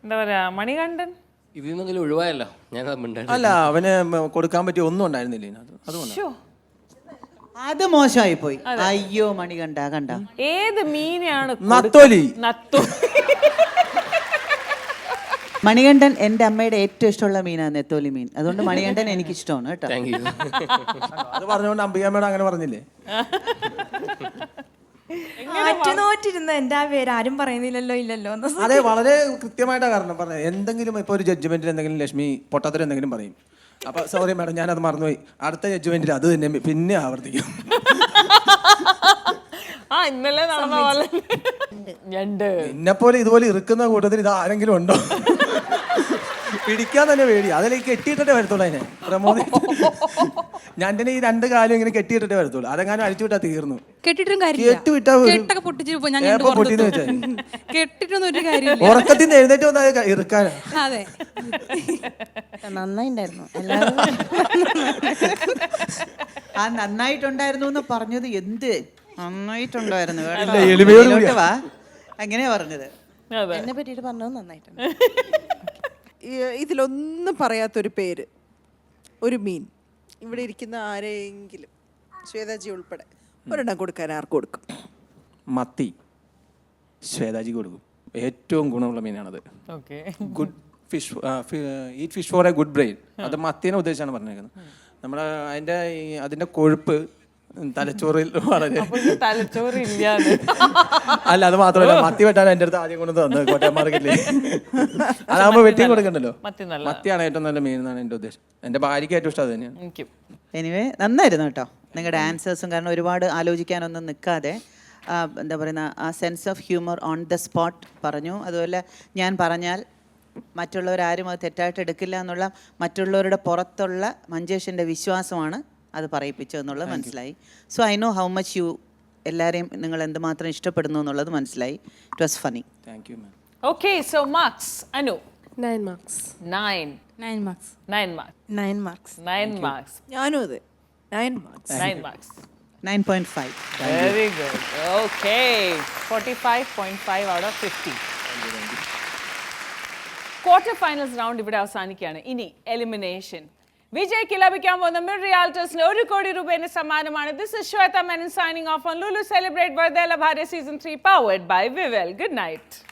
എന്താ പറയാ, മണികണ്ഠൻ ഇതിൽ നിന്നെങ്കിലും ഒഴിവായല്ലോ. ഞാൻ അല്ല, അവന് കൊടുക്കാൻ പറ്റിയ ഒന്നും ഉണ്ടായിരുന്നില്ല. അതുകൊണ്ട് അത് മോശമായി പോയി. അയ്യോ, മണി കണ്ട ഏത് മീനാണ്? നത്തോലി. മണികണ്ഠൻ എന്റെ അമ്മയുടെ ഏറ്റവും ഇഷ്ടമുള്ള മീനാണ് നെത്തോലി മീൻ. അതുകൊണ്ട് മണികണ്ഠൻ എനിക്ക് ഇഷ്ടമാണ് കേട്ടോ. അത് പറഞ്ഞുകൊണ്ട് അംബിക മേഡം അങ്ങനെ പറഞ്ഞില്ലേ? നോറ്റിരുന്ന എന്റെ ആ പേര് ആരും പറയുന്നില്ലല്ലോ. ഇല്ലല്ലോ. അതെ, വളരെ കൃത്യമായിട്ടാ കാരണം പറഞ്ഞത്. എന്തെങ്കിലും ഇപ്പൊ ഒരു ജഡ്ജ്മെന്റിൽ എന്തെങ്കിലും ലക്ഷ്മി പൊട്ടത്തരം എന്തെങ്കിലും പറയും, അപ്പൊ സോറി മാഡം ഞാനത് മറന്നുപോയി, അടുത്ത ജഡ്ജ്മെന്റിൽ അത് തന്നെ പിന്നെ ആവർത്തിക്കും. ഇന്നലെ നടന്ന പോലെ. എന്നെ പോലെ ഇതുപോലെ ഇറുക്കുന്ന കൂട്ടത്തിൽ ഇത് ആരെങ്കിലും ഉണ്ടോ? പിടിക്കാൻ തന്നെ പേടി. അതിലേക്ക് കെട്ടിയിട്ടേ വരത്തുള്ളൂ അതിനെ. പ്രമോദ് ഞാൻ തന്നെ ഈ 2 കാലും ഇങ്ങനെ കെട്ടിയിട്ടേ വരത്തുള്ളൂ. അതെങ്ങാനും അഴിച്ചു വിട്ടാ തീർന്നു. കെട്ടിട്ടും കാര്യമില്ല. കെട്ടുവിട്ടാ കെട്ടൊക്കെ പൊട്ടിച്ച് ഞാൻ പൊട്ടിന്ന് വെച്ചാൽ കെട്ടിട്ടൊന്നും ഒരു കാര്യമില്ല. ഉറക്കത്തിൽ നിന്ന് എഴുന്നേറ്റ് വന്നാൽ ഇറുക്കാനാ. അതെ, നന്നായിട്ടുണ്ടായിരുന്നു. ആ നന്നായിട്ടുണ്ടായിരുന്നു എന്ന് പറഞ്ഞത് എന്ത് നന്നായിട്ടുണ്ടായിരുന്നു ഇല്ല, എളിമയോടുകൂടി. വാ അങ്ങനെയാ പറഞ്ഞത്. എന്നെ പറ്റിയിട്ട് പറഞ്ഞത് നന്നായിട്ടുണ്ട്. ഇതിലൊന്നും പറയാത്തൊരു പേര്, ഒരു മീൻ. ഇവിടെ ഇരിക്കുന്ന ആരെങ്കിലും, ശ്വേതാജി ഉൾപ്പെടെ, ഒരെണ്ണം കൊടുക്കാൻ ആർക്ക് കൊടുക്കും? മത്തി ശ്വേതാജി കൊടുക്കും. ഏറ്റവും ഗുണമുള്ള മീനാണത്. Good fish, eat fish for a good brain. അത് മത്തിനെ ഉദ്ദേശിച്ചാണ് പറഞ്ഞേക്കുന്നത്. നമ്മുടെ അതിൻ്റെ കൊഴുപ്പ് തലച്ചോറിൽ വളരെ അല്ല, അത് മാത്രമല്ല, മത്തി വെട്ടാൻ എൻ്റെ അടുത്ത് ആദ്യം കൊണ്ടു തന്നത് കോട്ടയം മാർക്കറ്റിൽ. അതാകുമ്പോൾ വെട്ടിയും കൊടുക്കണ്ടല്ലോ. മത്തിയാണ് ഏറ്റവും നല്ല മീൻ എന്നാണ് എൻ്റെ ഉദ്ദേശം. എൻ്റെ ഭാര്യയ്ക്ക് ഏറ്റവും ഇഷ്ടം അത് തന്നെയാണ്. എനിവേ നന്നായിരുന്നു കേട്ടോ നിങ്ങളുടെ ആൻസേഴ്സും. കാരണം ഒരുപാട് ആലോചിക്കാനൊന്നും നിൽക്കാതെ എന്താ പറയുന്ന ആ sense of humour on the spot പറഞ്ഞു. അതുപോലെ ഞാൻ പറഞ്ഞാൽ മറ്റുള്ളവരാരും അത് തെറ്റായിട്ട് എടുക്കില്ല എന്നുള്ള മറ്റുള്ളവരുടെ പുറത്തുള്ള മഞ്ചേഷിൻ്റെ വിശ്വാസമാണ് അത് പറയിപ്പിച്ചതെന്നുള്ളത് മനസ്സിലായി. So I know how much you എല്ലാവരെയും നിങ്ങൾ എന്തുമാത്രം ഇഷ്ടപ്പെടുന്നു എന്നുള്ളത് മനസ്സിലായി. It was funny. Thank you ma'am. Okay, so marks. Anu. 9 marks. 9. 9 marks. 9 marks. 9 marks. 9 marks. ഞാനും അതെ, 9 marks. 9 marks. 9.5. Very good. Okay. 45.5 out of 50. Quarter finals round ഇവിടെ അവസാനിക്കുകയാണ്. ഇനി എലിമിനേഷൻ. വിജയ്ക്ക് ലഭിക്കാൻ പോകുന്ന മിഡ് റിയാലിറ്റേഴ്സിന് 1 കോടി രൂപയുടെ സമ്മാനമാണ്. This is Shweta Menon signing off on Lulu celebrate വർദ്ധേല ഭാര്യ season 3 powered by Vivel. Good night.